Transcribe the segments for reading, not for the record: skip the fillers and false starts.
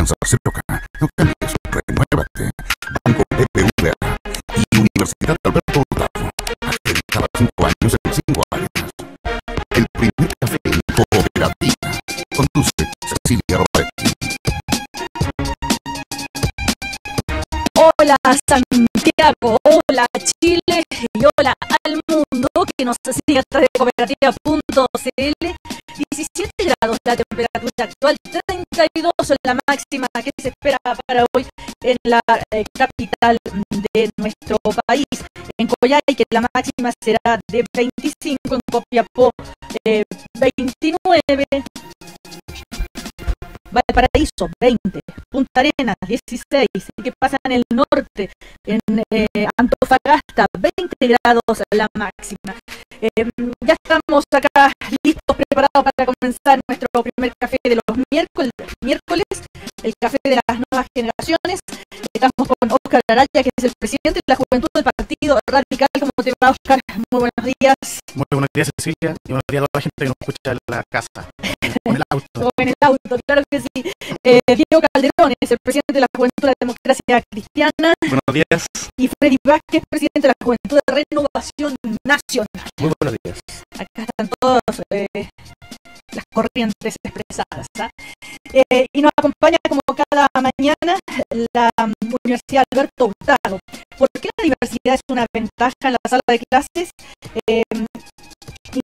avanzar se toca. No cambies, renuévate. Banco BBVA y Universidad Alberto Hurtado. Acreditada 5 años en 5 áreas. El primer café en cooperativa. Conduce Cecilia Robetti. Hola Santiago, hola Chile y hola al mundo que nos sigue a través de cooperativa.cl. 17 grados la temperatura actual, 32 la máxima que se espera para hoy en la capital de nuestro país. En Coyhaique la máxima será de 25, en Copiapó 29, Valparaíso 20, Punta Arenas 16, y que pasa en el norte, en Antofagasta 20 grados la máxima. Ya estamos acá listos, preparados para comenzar nuestro primer café de los miércoles, el café de las nuevas generaciones. Estamos con Óscar Araya, que es el presidente de la Juventud del Partido Radical. ¿Cómo te va, Óscar? Muy buenos días. Muy buenos días, Cecilia, y buenos días a toda la gente que nos escucha en la casa o en el auto. O en el auto, claro que sí. Diego Calderón es el presidente de la Juventud de la Democracia Cristiana. Buenos días. Y Freddy Vázquez, presidente de la Juventud de Renovación Nacional. Muy buenos días. Acá están todas las corrientes expresadas, ¿ah? Y nos acompaña como cada mañana la Universidad Alberto Hurtado. ¿Por qué la diversidad es una ventaja en la sala de clases?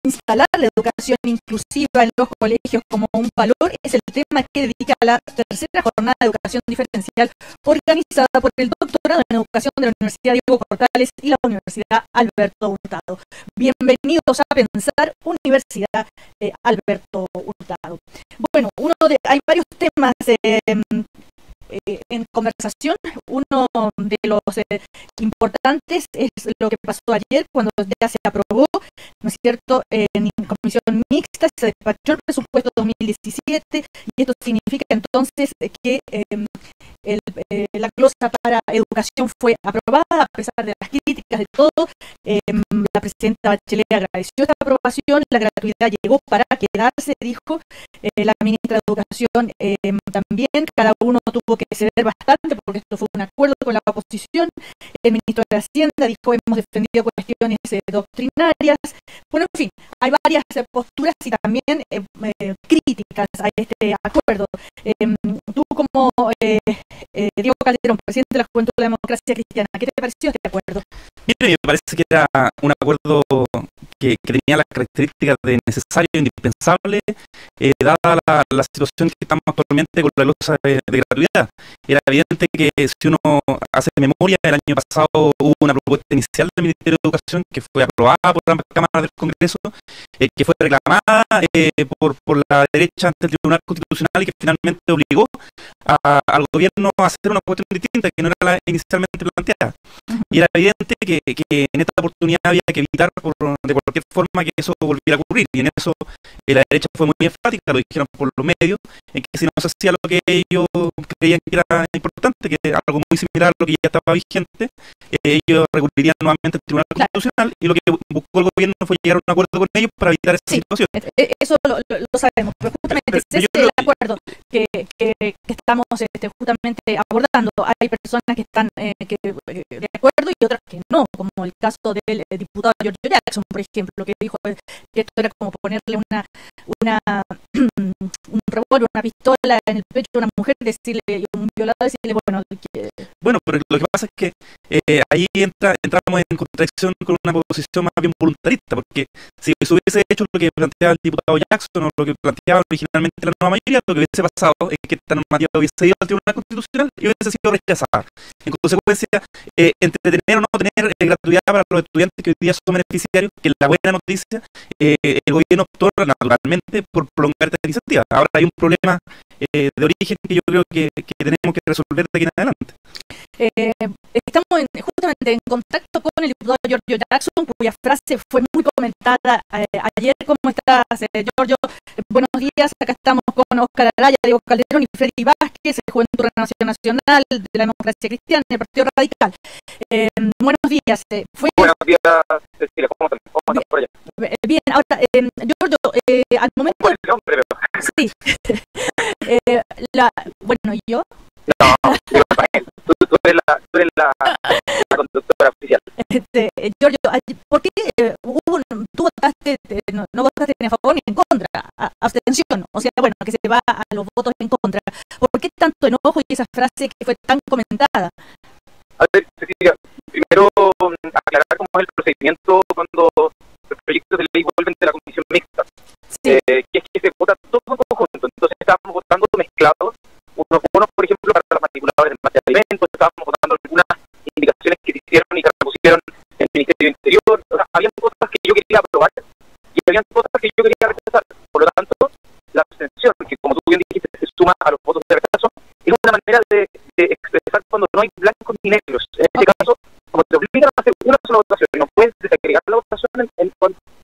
Instalar la educación inclusiva en los colegios como un valor es el tema que dedica la tercera jornada de educación diferencial organizada por el doctorado en educación de la Universidad Diego Portales y la Universidad Alberto Hurtado. Bienvenidos a Pensar Universidad Alberto Hurtado. Bueno, hay varios temas en conversación. Uno de los importantes es lo que pasó ayer cuando ya se aprobó, ¿no es cierto?, en comisión mixta se despachó el presupuesto 2017, y esto significa entonces que la glosa para educación fue aprobada a pesar de las críticas de todo. La presidenta Bachelet agradeció esta aprobación, la gratuidad llegó para quedarse, dijo. La ministra de Educación también, cada uno tuvo que ceder bastante porque esto fue un acuerdo con la oposición. El ministro de Hacienda dijo: hemos defendido cuestiones doctrinarias. Bueno, en fin, hay varias posturas y también críticas a este acuerdo. Tú como Diego Calderón, presidente de la Juventud de la Democracia Cristiana, ¿qué te pareció este acuerdo? Mire, me parece que era un acuerdo que tenía las características de necesario e indispensable, dada la situación que estamos actualmente con la glosa de gratuidad. Era evidente que si uno hace memoria, el año pasado hubo una propuesta inicial del Ministerio de Educación que fue aprobada por ambas cámaras del Congreso, que fue reclamada por la derecha ante el Tribunal Constitucional, y que finalmente obligó al gobierno a hacer una cuestión distinta que no era la inicialmente planteada. Y era evidente que en esta oportunidad había que evitar de cualquier forma que eso volviera a ocurrir, y en eso la derecha fue muy enfática, lo dijeron por los medios, en que si no se hacía lo que ellos creían que era importante, que era algo muy similar a lo que ya estaba vigente, ellos recurrirían nuevamente al Tribunal Constitucional, y lo que buscó el gobierno fue llegar a un acuerdo con ellos para evitar esa situación. Eso lo sabemos, pero justamente ese es el acuerdo que estamos justamente abordando. Hay personas que están de acuerdo y otras que no, como el caso del diputado Giorgio Jackson, por ejemplo, que dijo que esto era como ponerle un revólver, una pistola en el pecho de una mujer y decirle, un violador, decirle, Bueno, pero lo que pasa es que ahí entramos en contradicción con una posición más bien voluntarista, porque si se hubiese hecho lo que planteaba el diputado Jackson o lo que planteaba originalmente la nueva mayoría, lo que hubiese pasado es que esta normativa hubiese ido al Tribunal Constitucional y hubiese sido rechazada. En consecuencia, entretener o no tener gratuidad para los estudiantes que hoy día son beneficiarios, que es la buena noticia, el gobierno optó naturalmente por prolongar esta iniciativa. Ahora hay un problema de origen que yo creo que tenemos que resolver de aquí en adelante. Estamos justamente en contacto con el diputado Giorgio Jackson, cuya frase fue muy comentada ayer. ¿Cómo estás, Giorgio? Buenos días, acá estamos con Óscar Araya, Diego Calderón y Freddy Vázquez, el Juventud Renovación Nacional de la Democracia Cristiana, del Partido Radical. Buenos días. Buenos días, Cecilia, ¿cómo están por allá? Bien, ahora, Giorgio, al momento... Sí. Bueno, ¿yo? No, tú eres la conductora oficial. Giorgio, ¿por qué tú votaste, no votaste ni a favor ni en contra? Abstención, o sea, bueno, que se va a los votos en contra. ¿Por qué tanto enojo y esa frase que fue tan comentada? A ver, Cecilia, primero aclarar cómo es el procedimiento cuando los proyectos de ley vuelven de la comisión mixta. Sí. Que es que se vota todo en conjunto. Entonces estábamos votando mezclados, unos bonos, por ejemplo, para los manipuladores de materia de alimentos, estábamos votando algunas indicaciones que se hicieron y que repusieron el Ministerio del Interior. O sea, habían cosas que yo quería aprobar y habían cosas que yo quería rechazar. Por lo tanto, la abstención, que como tú bien dijiste, se suma a los votos de rechazo, es una manera de expresar cuando no hay blancos ni negros. En este caso, como te obligan a hacer una sola votación y no puedes desagregar la votación en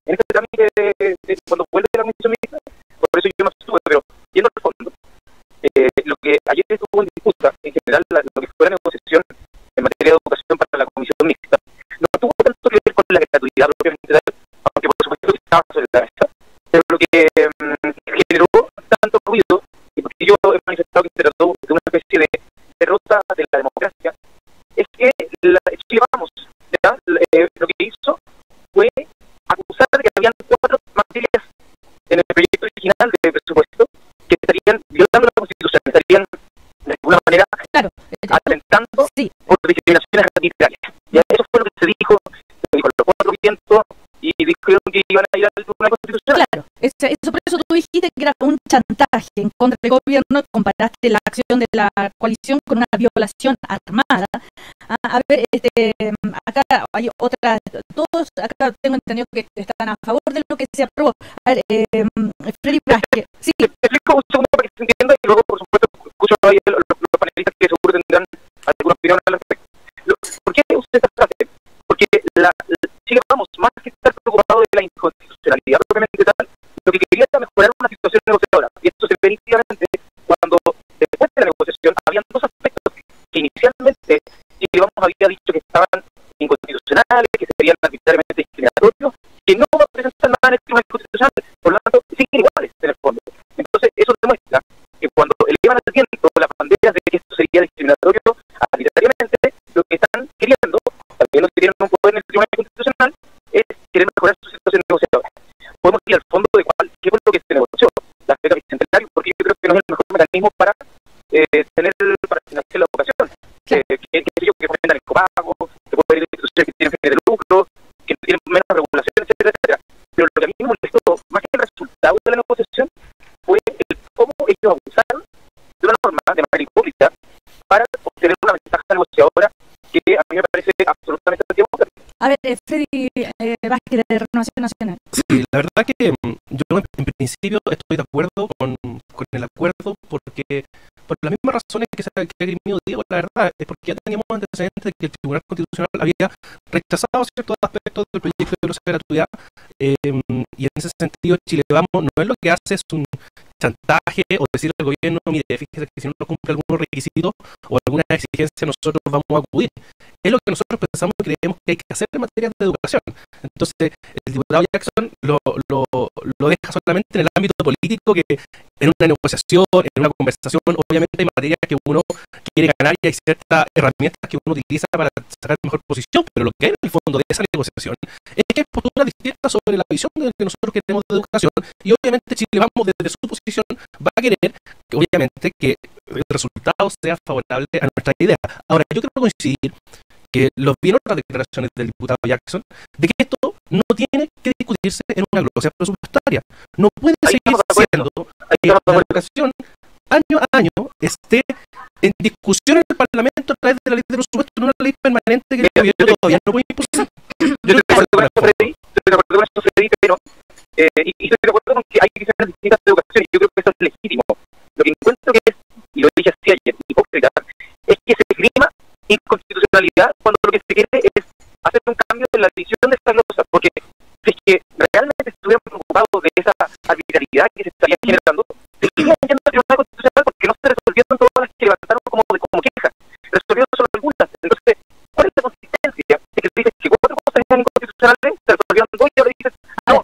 este trámite de cuando vuelve la comisión mixta, por eso yo no estuve, pero yendo al fondo, lo que ayer estuvo en disputa, en general, lo que fue la negociación en materia de educación para la comisión mixta, no tuvo tanto que ver con la gratuidad propiamente tal, aunque por supuesto que estaba sobre la mesa, pero lo que generó tanto ruido, y porque yo he manifestado que se trató de una especie de derrota de la democracia, es que Chile Vamos, ¿ya? Lo que hizo fue acusar de que habían 4 materias en el proyecto original de presupuesto que estarían violando la Constitución, estarían de alguna manera atentando por discriminaciones arbitrarias. Ya eso fue lo que se dijo los 4 vientos y dijeron que iban a ir al Tribunal Constitucional. Claro, por eso tú dijiste que era un chantaje en contra del gobierno, comparaste la acción de la coalición con una violación armada. A ver, acá hay otras, todos acá tengo entendido que están a favor de lo que se aprobó. A ver, Freddy Vázquez, sí. Te explico un segundo para que se entienda y luego, por supuesto, escucho a los panelistas que seguro tendrán alguna opinión al respecto. ¿Por qué usted esta frase? Porque Chile Vamos, más que estar preocupado de la inconstitucionalidad propiamente tal, lo que quería era mejorar una situación negociadora. Y esto se ve nítidamente cuando, después de la negociación, habían 2 aspectos que inicialmente Chile Vamos había dicho que estaban inconstitucionales, que serían arbitrariamente discriminatorios, que no presentan nada en el Tribunal Constitucional, por lo tanto, siguen iguales en el fondo. Entonces, eso demuestra que cuando elevan al viento las banderas de que esto sería discriminatorio arbitrariamente, lo que están queriendo, también no querían un poder en el Tribunal Constitucional, es querer mejorar su situación negociadora. Podemos ir al fondo de qué fue lo que se negoció, la beca bicentenario, porque yo creo que no es el mejor mecanismo para para financiar la educación. Que fomentan el copago, que puede ir a instituciones que tienen fines de lucro, que tienen menos regulación, etcétera, etcétera. Pero lo que a mí me molestó, más que el resultado de la negociación, fue el cómo ellos abusaron de una norma de manera hipócrita para obtener una ventaja negociadora que a mí me parece absolutamente antidemocrática. A ver, Freddy Vázquez de Renovación Nacional. Sí, la verdad que yo en principio estoy de acuerdo con el acuerdo porque por las mismas razones que ha esgrimido Diego, la verdad es porque ya teníamos antecedentes de que el Tribunal Constitucional había rechazado ciertos aspectos del proyecto de gratuidad y en ese sentido Chile Vamos no es lo que hace, es un chantaje o decirle al gobierno, mire, fíjese que si no cumple algunos requisitos o alguna exigencia nosotros vamos a acudir. Es lo que nosotros pensamos y creemos que hay que hacer en materia de educación. Entonces, el diputado Jackson lo deja solamente en el ámbito político, que en una negociación, en una conversación, obviamente hay materias que uno quiere ganar y hay ciertas herramientas que uno utiliza para sacar mejor posición, pero lo que hay en el fondo de esa negociación es que hay posturas distintas sobre la visión que nosotros queremos de educación y obviamente Chile Vamos desde su posición va a querer que, obviamente, que el resultado sea favorable a nuestra idea. Ahora, yo quiero coincidir que los vi en otras declaraciones del diputado Jackson, de que esto no tiene que discutirse en una glosa presupuestaria. No puede seguir siendo que la educación año a año esté en discusión en el Parlamento a través de la ley de presupuesto, en una ley permanente que el gobierno todavía no puede impulsar. Yo estoy de acuerdo con esto, Freddy, pero y estoy de acuerdo con que hay visiones distintas de educación y yo creo que eso es legítimo. Lo que encuentro que es, y lo dije así ayer, hipócrita, es que se esgrima inconstitucionalidad cuando lo que se quiere es hacer un cambio en la visión de esta glosa, porque si es que realmente estuvieran preocupados de esa arbitrariedad que se estaría generando, se estarían yendo al Tribunal Constitucional porque no se resolvieron todas las que levantaron como queja, resolvieron solo algunas. Entonces, ¿cuál es la consistencia de que dices que 4 cosas eran inconstitucionales, se resolvieron 2 y ahora dices, no,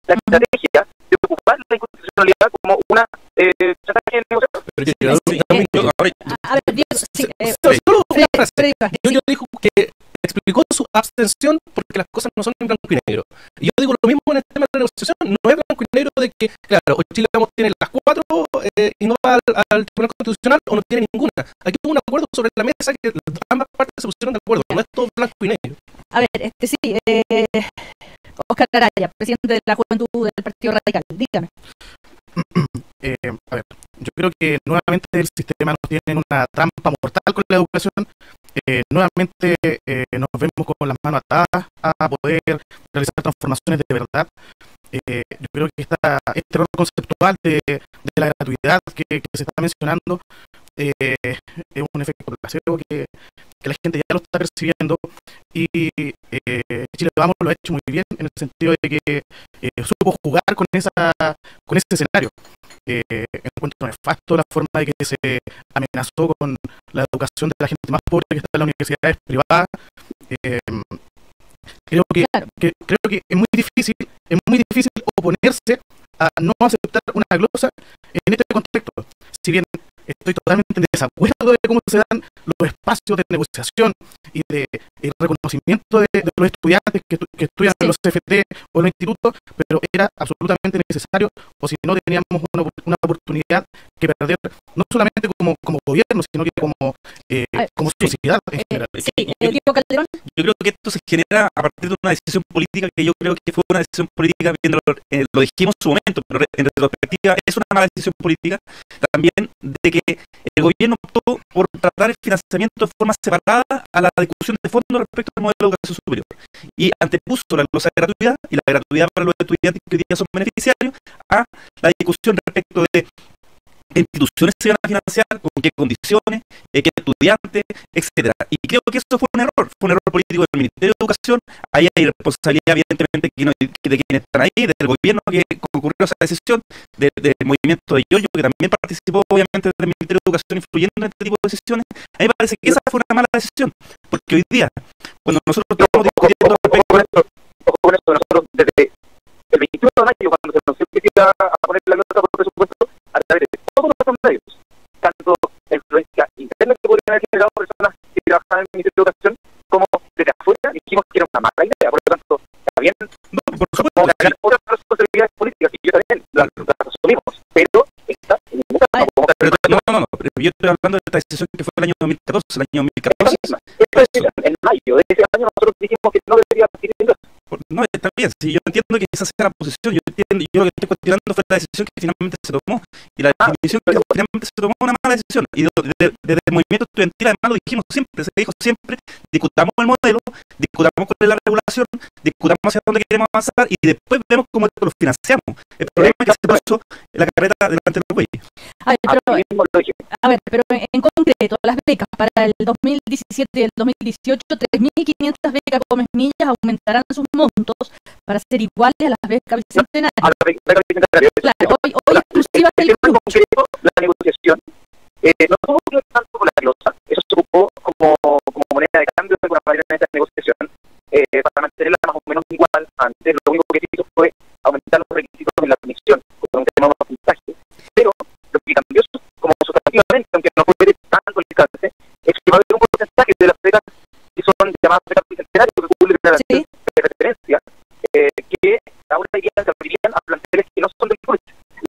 la estrategia de ocupar la inconstitucionalidad como una estrategia de negociación. A ver, Diego, sí, Solo una frase. Freddy, Yo dijo que explicó su abstención porque las cosas no son en blanco y negro. Y yo digo lo mismo en el tema de la negociación, no es blanco y negro de que, claro, o Chile tiene las cuatro y no va al Tribunal Constitucional o no tiene ninguna. Aquí hubo un acuerdo sobre la mesa que ambas partes se pusieron de acuerdo, no es todo blanco y negro. a ver, sí, Oscar Araya, presidente de la Juventud del Partido Radical, dígame. A ver, yo creo que nuevamente el sistema nos tiene una trampa mortal con la educación. Nuevamente nos vemos con las manos atadas a poder realizar transformaciones de verdad. Yo creo que este error conceptual de la gratuidad que se está mencionando es un efecto placebo que la gente ya lo está percibiendo y Chile Vamos lo ha hecho muy bien en el sentido de que supo jugar con ese escenario. Encuentro nefasto la forma de que se amenazó con la educación de la gente más pobre que está en las universidades privadas. Creo que es muy difícil oponerse a no aceptar una glosa en este contexto. Si bien estoy totalmente en desacuerdo de cómo se dan los espacios de negociación y de reconocimiento de los estudiantes que estudian en los CFT o en los institutos, pero era absolutamente necesario, o si no teníamos una oportunidad que perder, no solamente como gobierno, sino que como sociedad en general. Diego Calderón. Yo creo que esto se genera a partir de una decisión política que yo creo que fue una decisión política, viendo lo dijimos en su momento, pero en retrospectiva es una mala decisión política también, de que el gobierno optó por tratar el financiamiento de forma separada a la discusión de fondo respecto al modelo de educación superior y antepuso la glosa de gratuidad y la gratuidad para los estudiantes que hoy día son beneficiarios a la discusión respecto de qué instituciones se van a financiar, con qué condiciones, qué estudiantes, etcétera. Y creo que eso fue un error político del Ministerio de Educación. Ahí hay responsabilidad, evidentemente, de quienes están ahí, del gobierno que concurrió a esa decisión, del movimiento de Yoyo, que también participó, obviamente, del Ministerio de Educación influyendo en este tipo de decisiones. A mí me parece que esa fue una mala decisión, porque hoy día, cuando nosotros estamos discutiendo respecto Ojo con eso, nosotros desde el 21 de mayo, cuando se anunció que se iba a poner la nota por presupuesto, a través de todos los medios, tanto la influencia interna que podrían haber generado personas que trabajaban en el Ministerio de Educación, como desde afuera, dijimos que era una mala idea. Por lo tanto, está bien, no, por supuesto, como ganar otras responsabilidades políticas, y yo también las asumimos, pero esta en ningún caso como no, pero yo estoy hablando de esta decisión que fue el año 2014, en mayo de ese año nosotros dijimos que no debería seguir siendo. No, está bien, sí, yo entiendo que esa sea la posición, yo lo que estoy cuestionando fue la decisión que finalmente se tomó, y la decisión que finalmente se tomó una mala decisión, y desde el movimiento estudiantil además lo dijimos siempre, se dijo siempre, discutamos el modelo, discutamos cuál es la regulación, discutamos hacia dónde queremos avanzar, y después vemos cómo lo financiamos. El problema es que se puso la carreta delante de los güeyes. A ver, pero en concreto, las becas para el 2017 y el 2018, 3.500 becas Gómez Millas aumentarán sus montos para ser iguales a las becas bicentenarias. Claro, hoy exclusivas del club. La negociación no tuvo que ver tanto con la glosa, eso se ocupó como moneda de cambio de alguna manera en esa negociación, para mantenerla más o menos igual. Antes lo único que hizo fue aumentar los requisitos en la admisión con un tema de puntaje, pero lo que cambió como sustantivamente, aunque no fue tanto el alcance, es que va a haber un porcentaje de las becas que son llamadas becas bicentenarias, que cubren la de referencia, que ahora se abrirían a planteles que no son del CURES,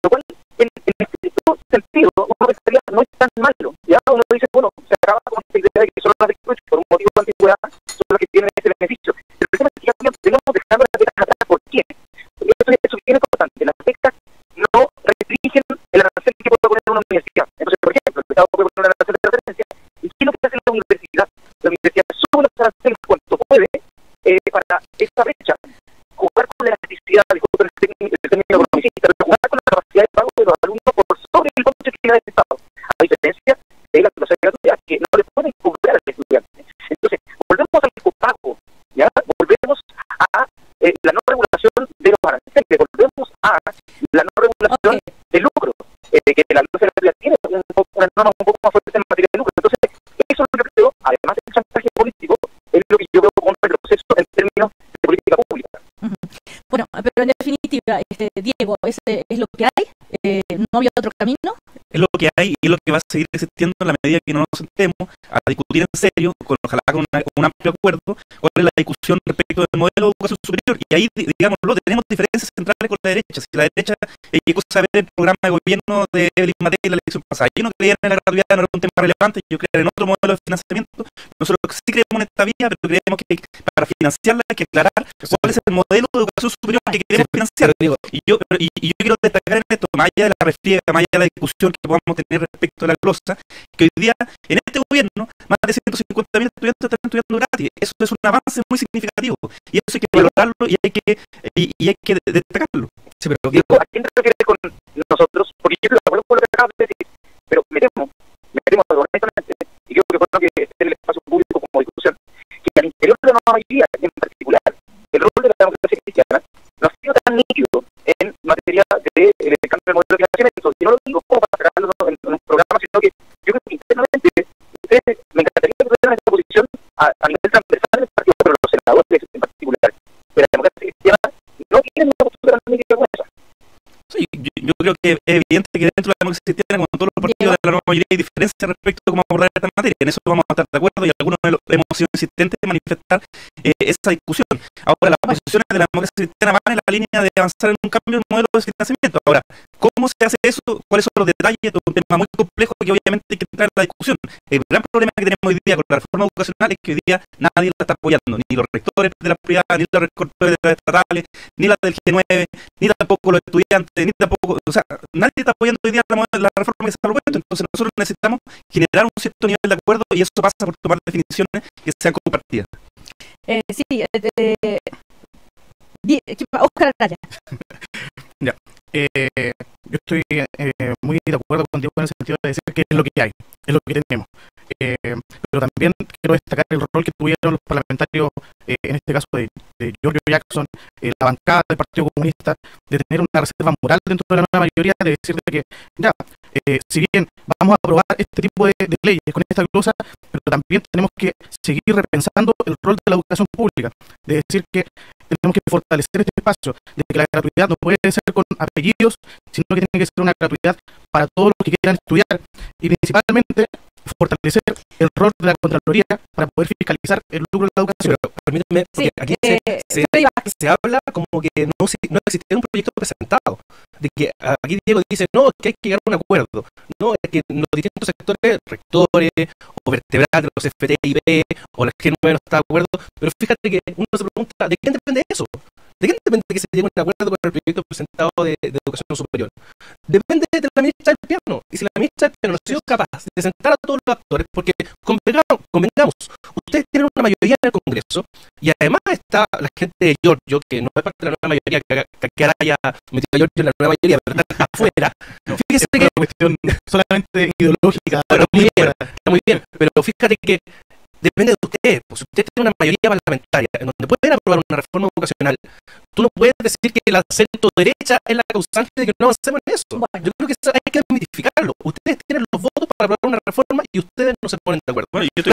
lo cual en este sentido uno pensaría no es tan malo. Ya uno dice, bueno, se acaba con esta idea de que solo las del CURES por un motivo de antigüedad son las que tienen ese beneficio. El problema es que ya tenemos dejando las becas atrás. ¿Por qué? Porque eso es bien importante. Las becas no restringen el arancel que puede poner una universidad. Entonces, por ejemplo, el Estado puede poner un arancel de referencia. ¿Y qué es lo que hace la universidad? La universidad sube los aranceles cuanto puede para esta brecha, jugar con la elasticidad, disculpen el término economicista, pero jugar con la capacidad de pago de los alumnos por sobre el costo que tiene el Estado, a diferencia de la clase gratuidad, que no le pueden cobrar al estudiante. Entonces, volvemos al copago, ¿ya? Volvemos a la no regulación de los aranceles, volvemos a la no regulación de lucro, que la clase gratuidad tiene una norma un poco más fuerte en materia de lucro. Entonces, eso es lo que creo, además del chantaje político, es lo que yo veo como un retroceso en términos de política pública. Bueno, pero en definitiva, Diego, ese es lo que hay, no había otro camino. Es lo que hay y es lo que va a seguir existiendo en la medida que no nos sentemos a discutir en serio, ojalá con un amplio acuerdo, cuál es la discusión respecto del modelo de educación superior. Y ahí, digámoslo, tenemos diferencias centrales con la derecha. Si la derecha llegó a ver el programa de gobierno de Evelyn Matei en la elección pasada, yo no creía en la gratuidad, no era un tema relevante, yo creía en otro modelo de financiamiento. Nosotros sí creemos en esta vía, pero creemos que para financiarla hay que aclarar cuál es el modelo de educación superior que queremos financiar. Y yo quiero destacar en esto, más allá de la refriega, más allá de la discusión que podamos tener respecto a la glosa, que hoy día en este gobierno más de 150.000 estudiantes están estudiando gratis. Eso es un avance muy significativo y eso hay que valorarlo y hay que destacarlo. Sí, pero Diego, ¿a quién te refieres con nosotros? Porque yo estoy de acuerdo con lo que acabas de decir, pero me temo honestamente, y creo que fue lo que esté en el espacio público como discusión, que al interior de la nueva mayoría, en particular, el rol de la democracia cristiana no ha sido tan nítido en materia del cambio del modelo de financiamiento. Y no lo digo como para sacarlo en un programa, sino que yo creo que internamente ustedes, me encantaría que tuvieran esta posición a nivel transversal del partido, pero los senadores en particular de la democracia cristiana no tienen una postura tan nítida como esa. Sí, yo creo que es evidente que dentro de la democracia cristiana, como en todos los partidos de la nueva mayoría, hay diferencias respecto a cómo abordar esta materia. En eso vamos a estar de acuerdo y algunos hemos sido insistentes en manifestar esa discusión. Ahora, las posiciones de la democracia cristiana van en la línea de avanzar en un cambio de modelo de financiamiento. Ahora, ¿cómo se hace eso? ¿Cuáles son los detalles? Es un tema muy complejo que obviamente hay que entrar en la discusión. El gran problema que tenemos hoy día con la reforma educacional es que hoy día nadie la está apoyando, ni los rectores de las privadas, ni los rectores de las estatales, ni las del G9, ni tampoco los estudiantes, ni tampoco, o sea, nadie está apoyando hoy día la reforma que se ha propuesto. Entonces nosotros necesitamos generar un cierto nivel de acuerdo y eso pasa por tomar definiciones que sean compartidas. Oscar Araya. Ya. Yo estoy muy de acuerdo contigo en el sentido de decir que es lo que hay, es lo que tenemos. Pero también quiero destacar el rol que tuvieron los parlamentarios, en este caso de Giorgio Jackson, la bancada del Partido Comunista, de tener una reserva moral dentro de la nueva mayoría, de decir que ya, si bien vamos a aprobar este tipo de leyes con esta glosa, pero también tenemos que seguir repensando el rol de la educación pública, de decir que tenemos que fortalecer este espacio, de que la gratuidad no puede ser con apellidos, sino que tiene que ser una gratuidad para todos los que quieran estudiar y principalmente fortalecer el rol de la Contraloría para poder fiscalizar el lucro de la educación. Pero permíteme, porque aquí se habla como que no existía un proyecto presentado, de que aquí Diego dice, no, es que hay que llegar a un acuerdo, no, es que los distintos sectores, rectores o vertebrales, los FTIB o la G9 no está de acuerdo, pero fíjate que uno se pregunta, ¿de quién depende eso? ¿De quién depende que se llegue a un acuerdo con el proyecto presentado de educación superior? Depende de la ministra del Piano. Y si la ministra del Piano no ha sido capaz de sentar a todos los actores, porque convengamos, ustedes tienen una mayoría en el Congreso y además está la gente de Giorgio, que no es parte de la nueva mayoría, que ahora haya metido a Giorgio en la nueva mayoría, pero está afuera. Fíjese que es una cuestión solamente ideológica. Está muy bien, pero fíjate que depende de ustedes. Pues si ustedes tienen una mayoría parlamentaria en donde pueden aprobar una reforma educacional, tú no puedes decir que la centro derecha es la causante de que no avancemos en eso. Bueno, yo creo que eso hay que desmitificarlo. Ustedes tienen los votos para aprobar una reforma y ustedes no se ponen de acuerdo. Bueno, yo estoy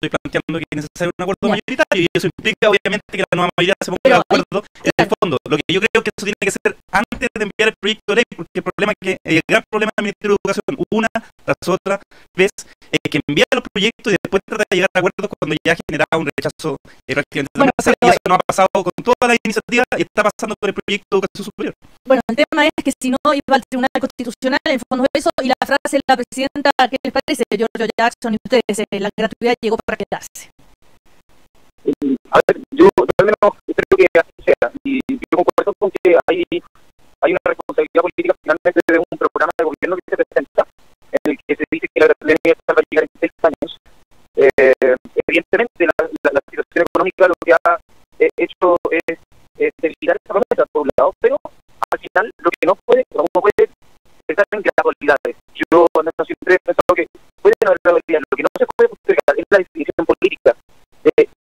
planteando que es necesario un acuerdo mayoritario y eso implica obviamente que la nueva mayoría se ponga de acuerdo en el fondo. Lo que yo creo que eso tiene que ser antes de enviar el proyecto de ley, porque el gran problema del Ministerio de Educación, una tras otra vez, es que envía los proyectos y después trata de llegar a acuerdos cuando ya ha generado un rechazo prácticamente transversal, y eso no ha pasado con todas las iniciativas y está pasando con el proyecto de educación superior. Bueno, el tema es que si no iba al Tribunal Constitucional, en fondo eso, y la frase de la presidenta, ¿qué les parece? Giorgio Jackson y ustedes, la gratuidad llegó para quedarse. A ver, yo al menos creo que así sea, y yo concuerdo con que hay una responsabilidad política finalmente de un programa de gobierno que se presenta, en el que se dice que la gratuidad universal va a llegar en 6 años. Evidentemente la situación económica lo que ha hecho es debilitar esta promesa por un lado, pero al final lo que no puede pensar en gradualidades. Yo no siempre he pensado que puede haber gradualidades, lo que no se puede postergar es la definición política.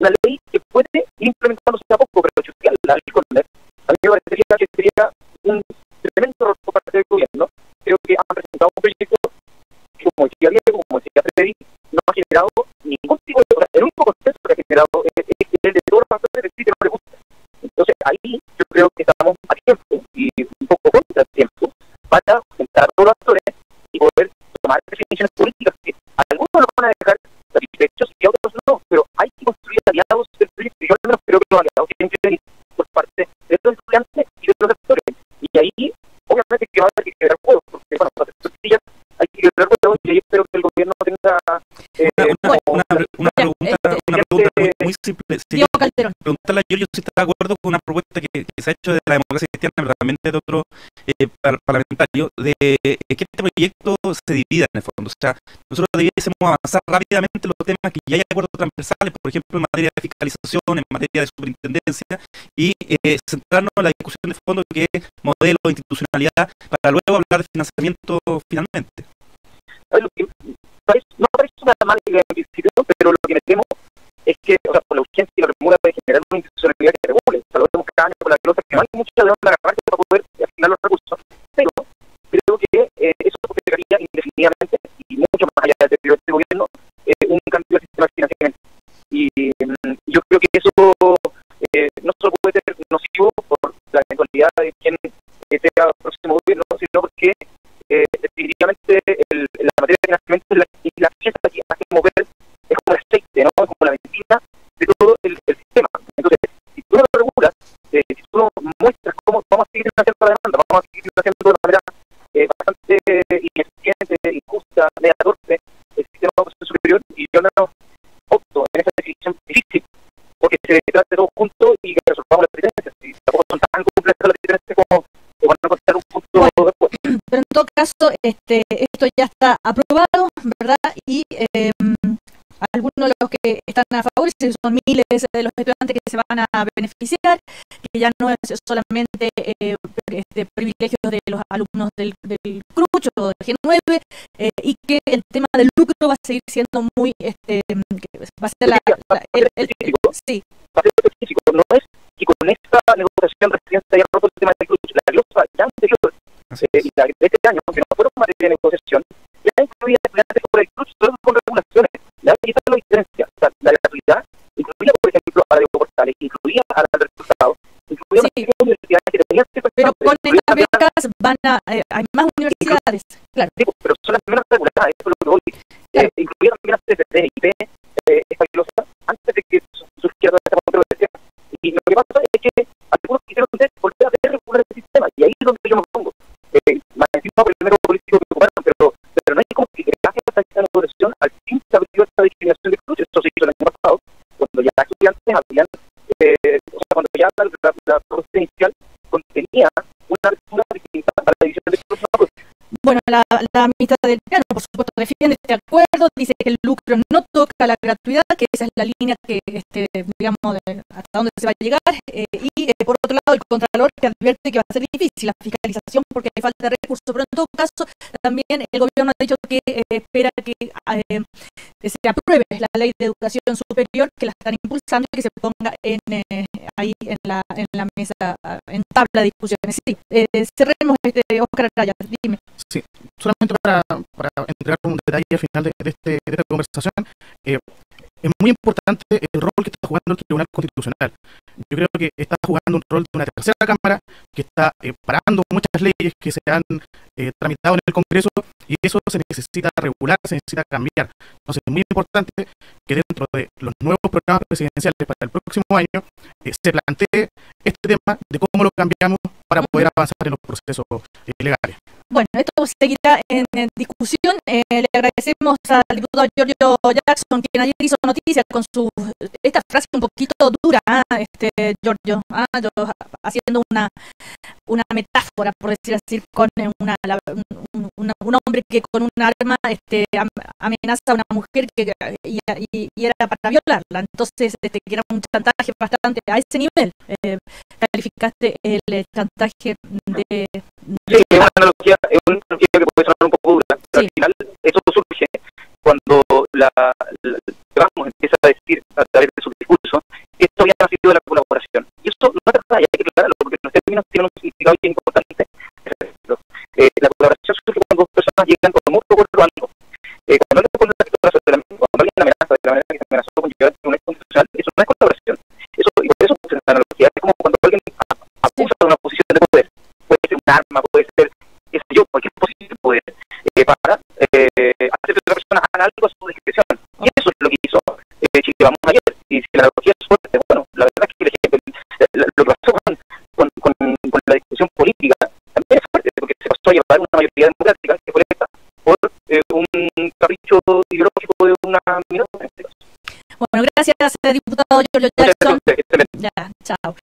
Una ley que puede ir implementándose a poco, pero chutear la ley Corner, a mí me parecería que sería un tremendo error por parte del gobierno. Creo que han presentado un proyecto que, como decía Diego, como decía Freddy, no ha generado ningún tipo de... El único consenso que ha generado es el de todos los factores de sí que no le gusta. Entonces, ahí yo creo que estamos a tiempo y un poco contra el tiempo para juntar a todos los actores y poder tomar definiciones políticas que algunos lo van a dejar satisfechos y a otros no, pero hay que construir aliados del proyecto. Yo al menos creo que los aliados tienen que venir por parte de los estudiantes y de los actores. Y ahí, obviamente, que va a haber que quebrar huevos, porque, bueno, para hacer tortillas hay que quebrar huevos y ahí espero que el gobierno tenga... una pregunta muy simple. Si Diego Calderón. preguntarle a Giorgio si está de acuerdo con una propuesta que se ha hecho de la democracia cristiana, pero también de otro parlamentario, de que este proyecto se divida en el fondo. O sea, nosotros debiésemos avanzar rápidamente los temas que ya hay acuerdos transversales, por ejemplo, en materia de fiscalización, en materia de superintendencia, y centrarnos en la discusión de fondo que es modelo de institucionalidad, para luego hablar de financiamiento finalmente. No parece una mala idea en principio, pero lo que me temo es que, o sea, por la urgencia y la premura de generar una institucionalidad que regule, o sea, lo vemos cada año con la pelota, que no hay mucha de dónde agarrarse para poder asignar los recursos, pero creo que eso significaría indefinidamente y mucho más allá del deterioro de este gobierno, un cambio del sistema de financiamiento. Y yo creo que eso no solo puede ser nocivo por la eventualidad de quien sea el próximo gobierno, sino porque definitivamente la materia de financiamiento es la pieza que hace mover, es como el aceite, ¿no? Es como la benzina de todo el sistema. Entonces, si tú no lo regulas, si tú no muestras cómo vamos a seguir financiando la demanda, vamos a seguir financiando de una manera bastante ineficiente, injusta, media torpe, el sistema de educación superior, y yo no opto en esa definición difícil, porque se trata de todo junto y que resolvamos las diferencias. Y tampoco son tan complejas las diferencias como van a contar un punto después. Pero en todo caso, esto ya está aprobado, ¿verdad? Y algunos de los que están a favor, son miles de los estudiantes que se van a beneficiar, que ya no es solamente privilegios de los alumnos del CRUCH o del G9, y que el tema del lucro va a seguir siendo muy, va a ser sí. Va a ser específico, no es que con esta negociación recién se haya roto el tema del CRUCH, la glosa ya anterior, y la de este año, que no fueron materia de negociación, ya incluía estudiantes por el CRUCH, solo con regulaciones. Ya ahí está la diferencia. O sea, la gratuidad incluía, por ejemplo, a la Diego Portales, incluía a la del Cruzado, incluía una serie de universidades que tenían que... Pero con estas becas hay más universidades, claro. Sí, pero son las primeras reguladas, eso es lo que voy. Incluía también a CFT y P, españolosa, antes de que surgiera toda esta controversia. Y lo que pasa es que algunos quisieron volver a regular el sistema, y ahí es donde yo me pongo. Más encima por el medio político que ocuparon, pero no hay como que gracias a esta negociación al fin se abrió esta discriminación de CRUCH. Eso se hizo el año pasado, cuando ya estudiantes habían, o sea, cuando ya la propuesta inicial contenía una lectura distinta a la división de CRUCH. Bueno, la mitad del piano, por supuesto, defiende este acuerdo, dice que el lucro no toca la gratuidad, que esa es la línea que, digamos, hasta dónde se va a llegar, y por otro lado, el Contralor que advierte que va a ser difícil la fiscalización porque hay falta de recursos, pero en todo caso, también el gobierno ha dicho que espera que se apruebe la ley de educación superior, que la están impulsando y que se ponga ahí en la mesa, en tabla de discusiones. Sí, cerremos, Óscar Araya, dime. Sí, solamente para entregar un detalle al final de esta conversación, es muy importante el rol que está jugando el Tribunal Constitucional. Yo creo que está jugando un rol de una tercera cámara que está parando muchas leyes que se han tramitado en el Congreso, y eso se necesita regular, se necesita cambiar. Entonces es muy importante que dentro de los nuevos programas presidenciales para el próximo año se plantee este tema de cómo lo cambiamos para poder avanzar en los procesos legales. Bueno, esto seguirá en discusión. Le agradecemos al diputado Giorgio Jackson, quien ayer hizo noticia con esta frase un poquito dura, Giorgio, haciendo una metáfora, por decir así, con un hombre que con un arma amenaza a una mujer y era para violarla. Entonces, que era un chantaje bastante a ese nivel. Calificaste el chantaje de... Sí, es una analogía que puede sonar un poco dura, pero al final eso surge cuando vamos empieza a decir a través de su discurso que esto había nacido de la colaboración. Y eso no es verdad, hay que aclararlo, porque los términos tienen un significado bien importante. La colaboración surge cuando dos personas llegan con mucho acuerdo a algo. Cuando alguien pone cuando alguien amenaza de la manera que se amenazó con llegar a un constitucional, eso no es colaboración. Y por eso es una analogía, es como cuando alguien abusa de una posición de poder, puede ser un arma, puede ser, qué sé yo, cualquier posición de poder, para hacer que otra persona haga algo a su discreción. Y eso es lo que hizo Chile Vamos ayer. Y si la analogía es fuerte, bueno, la verdad es que lo que pasó con la discusión política también es fuerte, porque se pasó a llevar una mayoría democrática que fue esta por un capricho ideológico de una minoría en este caso. Bueno, gracias, diputado Giorgio Jackson. Ya, chao.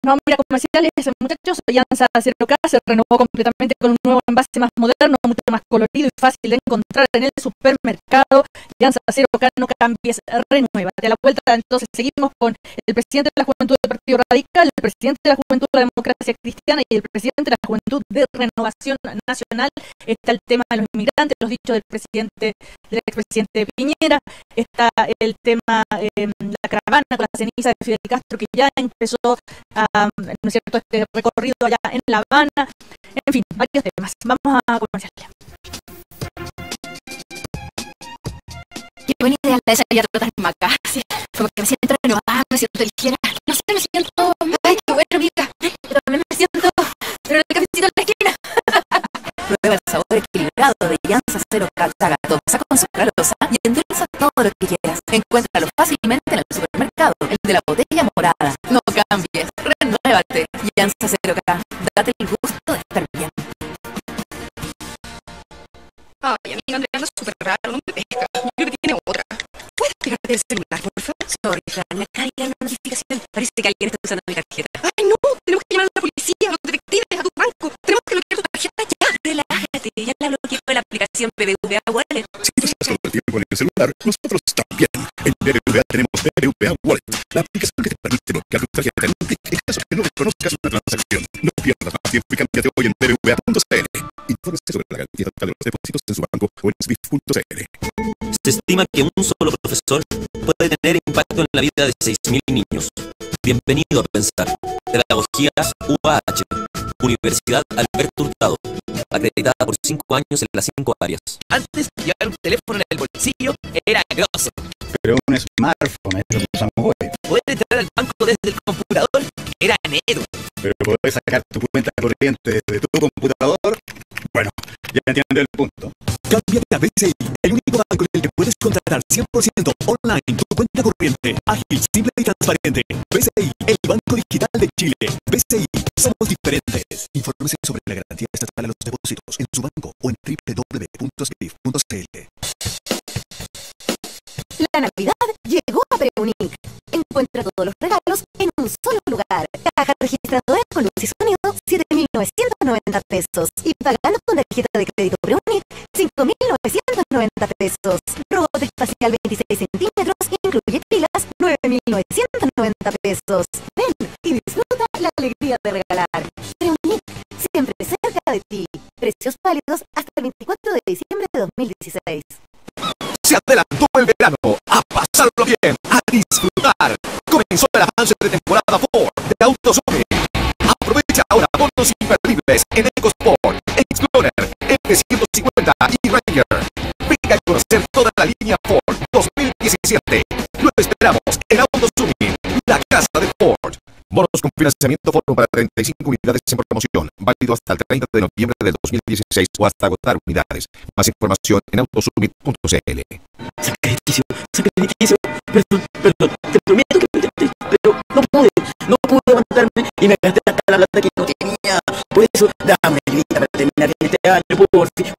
No, mira, comerciales, muchachos, Alianza 0K se renovó completamente con un nuevo envase más moderno, mucho más colorido y fácil de encontrar en el supermercado. Alianza 0K, no cambies, renuévate. A la vuelta, entonces, seguimos con el presidente de la Juventud del Partido Radical, el presidente de la Juventud de la Democracia Cristiana y el presidente de la Juventud de Renovación Nacional. Está el tema de los inmigrantes, los dichos del expresidente Piñera. Está el tema la caravana con la ceniza de Fidel Castro, que ya empezó ¿no es cierto?, este recorrido allá en La Habana. En fin, varios temas. Vamos a comerciales. Qué buena idea la de salir a trotar en Maca. Sí, como que me siento renovada, me siento ligera. No sé, me siento... Ay, qué bueno, amiga. Yo también me siento... Pero el cafecito en la esquina. Prueba el sabor equilibrado de Alianza 0K Tagatosa con sucralosa y endulza todo lo que quieras. Encuéntralo fácilmente en el supermercado, el de la botella morada. No cambies, renuévate. Alianza 0K, date el gusto de estar bien. Ay, amiga, Andrea, anda súper raro, no me pesca. Yo creo que tiene otra. ¿Puedes pegarte el celular, por favor? Sorry, Fran, me cae una notificación. Parece que alguien está usando mi tarjeta. Ay, no, tenemos que llamar a la policía, a los detectives, a tu banco. Tenemos que bloquear tu tarjeta ya. Relájate, ya la bloqueé con la aplicación BBVA Wallet. Si tú estás todo el tiempo en el celular, nosotros también. En BBVA tenemos BBVA Wallet, la aplicación que te permite bloquear tu tarjeta en un clic en caso que no reconozcas una transacción. No pierdas más tiempo y cámbiate hoy en BBVA.cl. Infórmese sobre la garantía total de los depósitos en su banco o en swift.cl. Se estima que un solo profesor puede tener impacto en la vida de 6.000 niños. Bienvenido a Pensar. Pedagogía UAH. Universidad Alberto Hurtado. Acreditada por 5 años en las 5 áreas. Antes, llevar un teléfono en el bolsillo era grosso. Pero un smartphone es lo que usamos hoy. Poder entrar al banco desde el computador era negro. Pero poder sacar tu cuenta corriente desde tu computador, bueno, ya entiendo el punto. Cámbiate a BCI, el único banco en el que puedes contratar 100% online tu cuenta corriente, ágil, simple y transparente. BCI, el banco digital de Chile. BCI, somos diferentes. Infórmese sobre la garantía estatal a los depósitos en su banco o en www.swift.cl. La Navidad llegó a Preunic. Encuentra todos los regalos en un solo lugar. Caja registradora con luz y sonido, 7.990 pesos. Y pagando con tarjeta de crédito Preunic, 5.990 pesos. Robot espacial 26 centímetros, incluye pilas, 9.990 pesos. Ven y disfruta la alegría de regalar. Preunic, siempre cerca de ti. Precios válidos hasta el 24 de diciembre de 2016. Se adelantó el verano, a pasarlo bien, a disfrutar. Comenzó el avance de temporada Ford de AutoZone. Aprovecha ahora bonos imperdibles en EcoSport, Explorer, F-150 y Ranger. Venga a conocer toda la línea Ford 2017. Lo esperamos en AutoZone, la casa de Ford. Bonos con financiamiento Ford para 35 unidades en promoción, válido hasta el 30 de noviembre de 2016 o hasta agotar unidades. Más información en autosummit.cl. Sacrificio, perdón, te prometo que lo intenté, pero no pude aguantarme y me gasté hasta la plata que no tenía. Por eso, dame ayudita para terminar este año, por fin.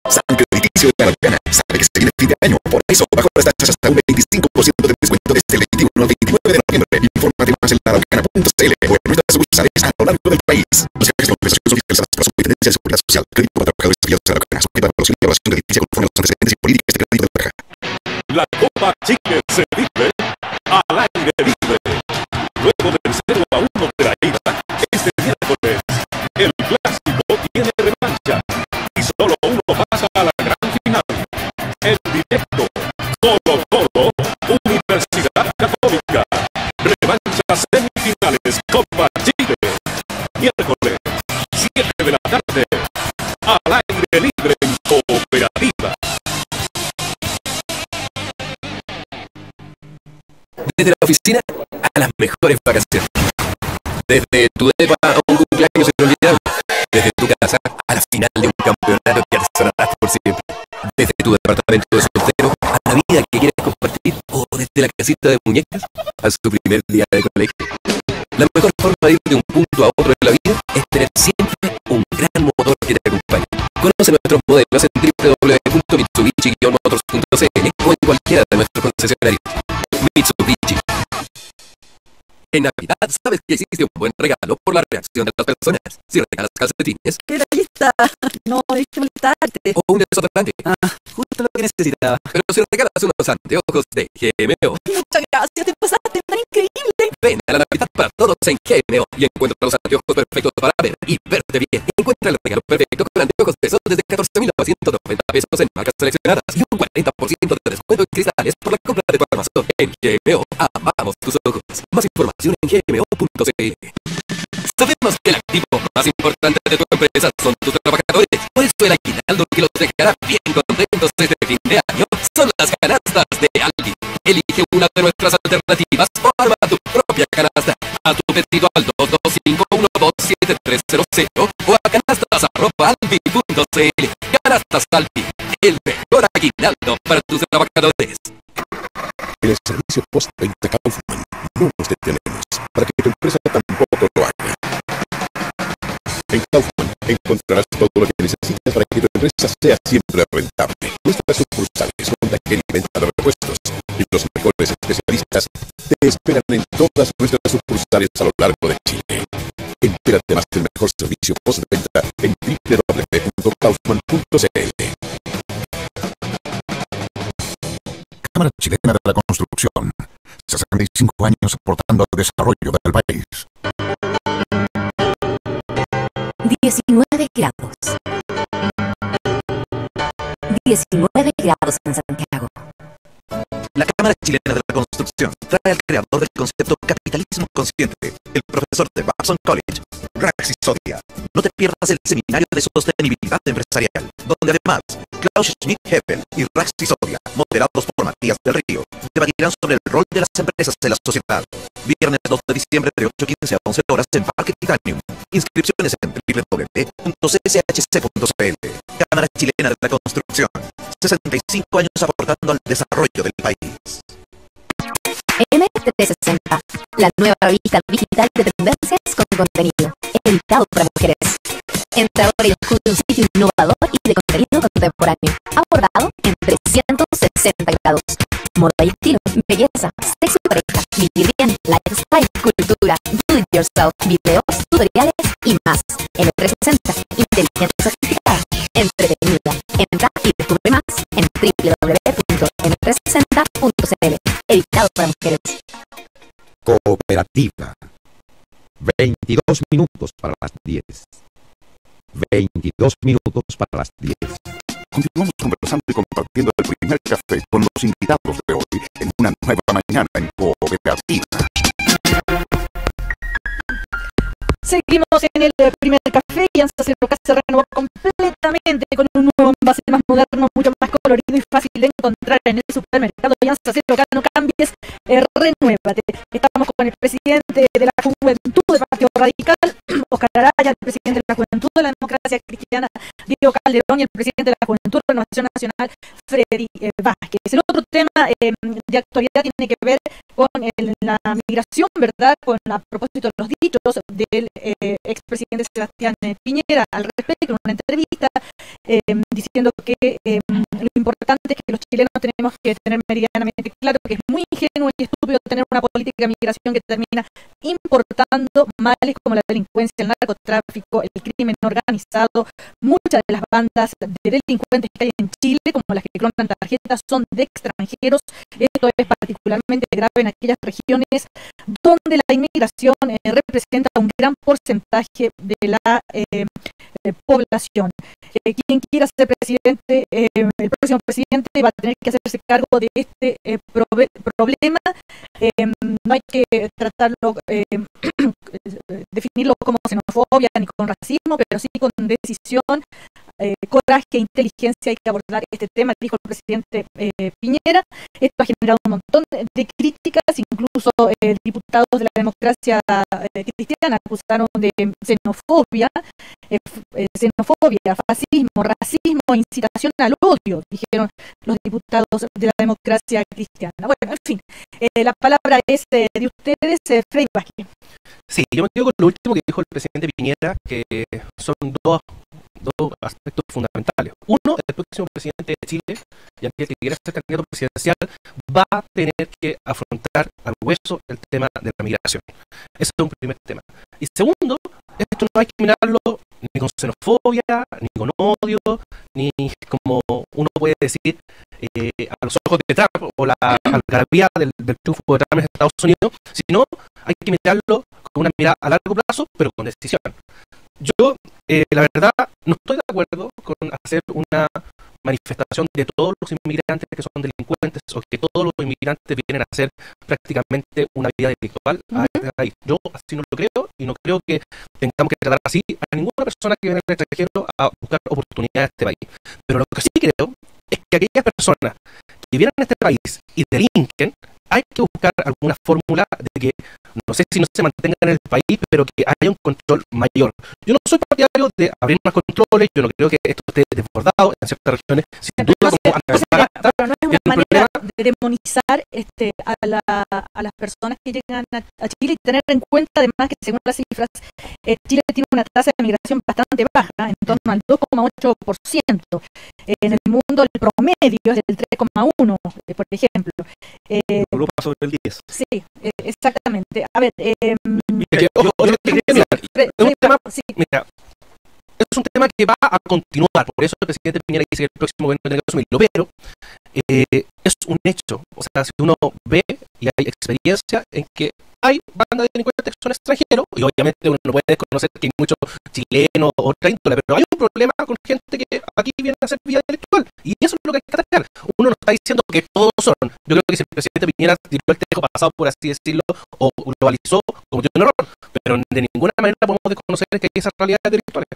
Sacrificio de la Bacana, sabe que se viene fin de año, por eso bajo las tasas hasta un 25% de descuento desde el 21 al 29 de noviembre. Infórmate más en larabacana.cl o en nuestras sucursales a lo largo del país. Los jefes de organizaciones fiscalizadas por la Superintendencia de Seguridad Social, crédito para trabajadores afiliados a la Bacana, sujeta a aprobación y evaluación de licencia conforme a los antecedentes y políticas de crédito de paga. La Copa Chile se vive al aire libre. Luego del 0-1 de la ida, este miércoles, el clásico tiene revancha y solo uno pasa a la gran final. En directo, Colo-Colo, Universidad Católica. Revancha semifinales Copa Chile. Miércoles, 7 de la tarde, al aire libre en Cooperativa. Desde la oficina a las mejores vacaciones. Desde tu depa a un cumpleaños inolvidable. Desde tu casa a la final de un campeonato que atesorarás por siempre. Desde tu departamento de soltero a la vida que quieres compartir. O desde la casita de muñecas a su primer día de colegio. La mejor forma de ir de un punto a otro en la vida es tener siempre un gran motor que te acompañe. Conoce nuestros modelos en www.mitsubishi-motors.cl o en cualquiera de nuestros concesionarios. Mitsubishi. En Navidad sabes que existe un buen regalo por la reacción de las personas. Si regalas calcetines, ¿Qué lista? No, déjame molestarte. o un desodorante. Justo lo que necesitaba. Pero si regalas unos anteojos de GMO, Muchas gracias, te pasaste tan increíble. ven a la Navidad para todos en GMO y encuentra los anteojos perfectos para ver y verte bien. Encuentra el regalo perfecto con anteojos de sol desde 14.990 pesos en marcas seleccionadas y un 40% de descuento en cristales por la compra de tu armazón. En GMO, amamos tus ojos. Más información en gmo.cl. Sabemos que el activo más importante de tu empresa son tus trabajadores. Por eso el aguinaldo que los dejará bien contentos desde fin de año son las canastas de Aldi. Elige una de nuestras alternativas o arma tu propia canasta. A tu pedido al 225127300 o a canastas@aldi.cl. Canastas Aldi, el mejor aguinaldo para tus trabajadores. En el servicio postventa Kaufman no nos detenemos para que tu empresa tampoco lo haga. En Kaufman encontrarás todo lo que necesitas para que tu empresa sea siempre rentable. Nuestras sucursales son taller y venta de repuestos y los mejores especialistas te esperan en todas nuestras sucursales a lo largo de Chile. Entérate más del mejor servicio postventa en www.kaufman.cl. Cámara Chilena de la Construcción. 65 años aportando al desarrollo del país. 19 grados. 19 grados en Santiago. La Cámara Chilena de la Construcción trae al creador del concepto capitalismo consciente, el profesor de Babson College, Raxi Sodia. No te pierdas el seminario de sostenibilidad empresarial, donde además Klaus Schmidt-Heppel y Raxi Sodia, moderados por Matías del Río, debatirán sobre el rol de las empresas en la sociedad. Viernes 2 de diciembre de 8:15 a 11 horas en Parque Titanium. Inscripciones en www.cshc.cl. Cámara Chilena de la Construcción. 65 años aportando al desarrollo del país. M360, la nueva revista digital de tendencias con contenido editado para mujeres. Entra ahora y descubre un sitio innovador y de contenido contemporáneo, abordado en 360 grados. Moda y estilo, belleza, sexo y pareja, vivir bien, lifestyle, cultura, do it yourself, videos, tutoriales y más. M360, inteligencia certificada, entretenida. Entra y descubre más en www.m360.cl. Editado para mujeres. Cooperativa. 22 minutos para las 10. 22 minutos para las 10. Continuamos conversando y compartiendo el primer café con los invitados de hoy en una nueva mañana en Cooperativa. Seguimos en el primer café y Ansa Cerroca se renovó completamente con un nuevo envase más moderno, mucho más colorido y fácil de encontrar en el supermercado. Y Ansa Cerroca, no cambies, renuévate. Estamos con el presidente de la Juventud del Partido Radical, Oscar Araya, el presidente de la Juventud de la Democracia Cristiana, Diego Calderón, y el presidente de la Juventud de la Renovación Nacional, Freddy Vázquez. El otro tema de actualidad tiene que ver con la migración, ¿verdad? A propósito de los dichos del expresidente Sebastián Piñera al respecto, en una entrevista diciendo que lo importante es que los chilenos tenemos que tener meridianamente claro que es muy ingenuo y estúpido tener una política de migración que termina importando males como la delincuencia, el narcotráfico, el crimen organizado. Muchas de las bandas de delincuentes que hay en Chile, como las que clonan tarjetas, son de extranjeros. Esto es particularmente grave en aquellas regiones donde la inmigración representa un gran porcentaje de la población. Quien quiera ser presidente, el próximo presidente va a tener que hacerse cargo de este problema. No hay que tratarlo, definirlo como xenofobia ni con racismo, pero sí con decisión coraje e inteligencia hay que abordar este tema, dijo el presidente Piñera. Esto ha generado un montón de críticas, incluso diputados de la democracia cristiana acusaron de xenofobia, fascismo, racismo, incitación al odio, dijeron los diputados de la democracia cristiana. Bueno, en fin, la palabra es de ustedes, Freddy Vázquez. Sí, yo me quedo con lo último que dijo el presidente Piñera, que son dos aspectos fundamentales. Uno, el próximo presidente de Chile, y aquel que quiera ser candidato presidencial, va a tener que afrontar al hueso el tema de la migración. Ese es un primer tema. Y segundo, esto no hay que mirarlo ni con xenofobia, ni con odio, ni como uno puede decir a los ojos de Trump o la algarabía del triunfo de Trump en Estados Unidos, sino hay que mirarlo con una mirada a largo plazo, pero con decisión. Yo, la verdad, no estoy de acuerdo con hacer una manifestación de todos los inmigrantes que son delincuentes o que todos los inmigrantes vienen a hacer prácticamente una vida delictual. Yo así no lo creo y no creo que tengamos que tratar así a ninguna persona que viene al extranjero a buscar oportunidades en este país. Pero lo que sí creo es que aquellas personas que vienen a este país y delinquen, hay que buscar alguna fórmula de que, no sé si no se mantengan en el país, pero que haya un control mayor. Yo no soy partidario de abrir más controles, yo no creo que esto esté desbordado en ciertas regiones, sin duda como Antofagasta. Pero no es una manera de demonizar a las personas que llegan a Chile y tener en cuenta además que según las cifras, Chile tiene una tasa de migración bastante baja, en torno al 2,8%. En el mundo el promedio es del 3,1%, por ejemplo. Europa sobre el 10. Sí, exactamente. A ver, es un tema que va a continuar, por eso el presidente Piñera dice que el próximo gobierno tiene que asumirlo, pero es un hecho. O sea, si uno ve y hay experiencia en que hay bandas de delincuentes que son extranjeros, y obviamente uno no puede desconocer que hay muchos chilenos o otra índole, pero hay un problema con gente que aquí viene a hacer vida delictual, y eso es lo que hay que atacar. Uno no está diciendo que todos son. Yo creo que si el presidente Piñera tiró el tejo pasado, por así decirlo, o globalizó, cometió un error, pero de ninguna manera podemos desconocer que hay esas realidades delictuales.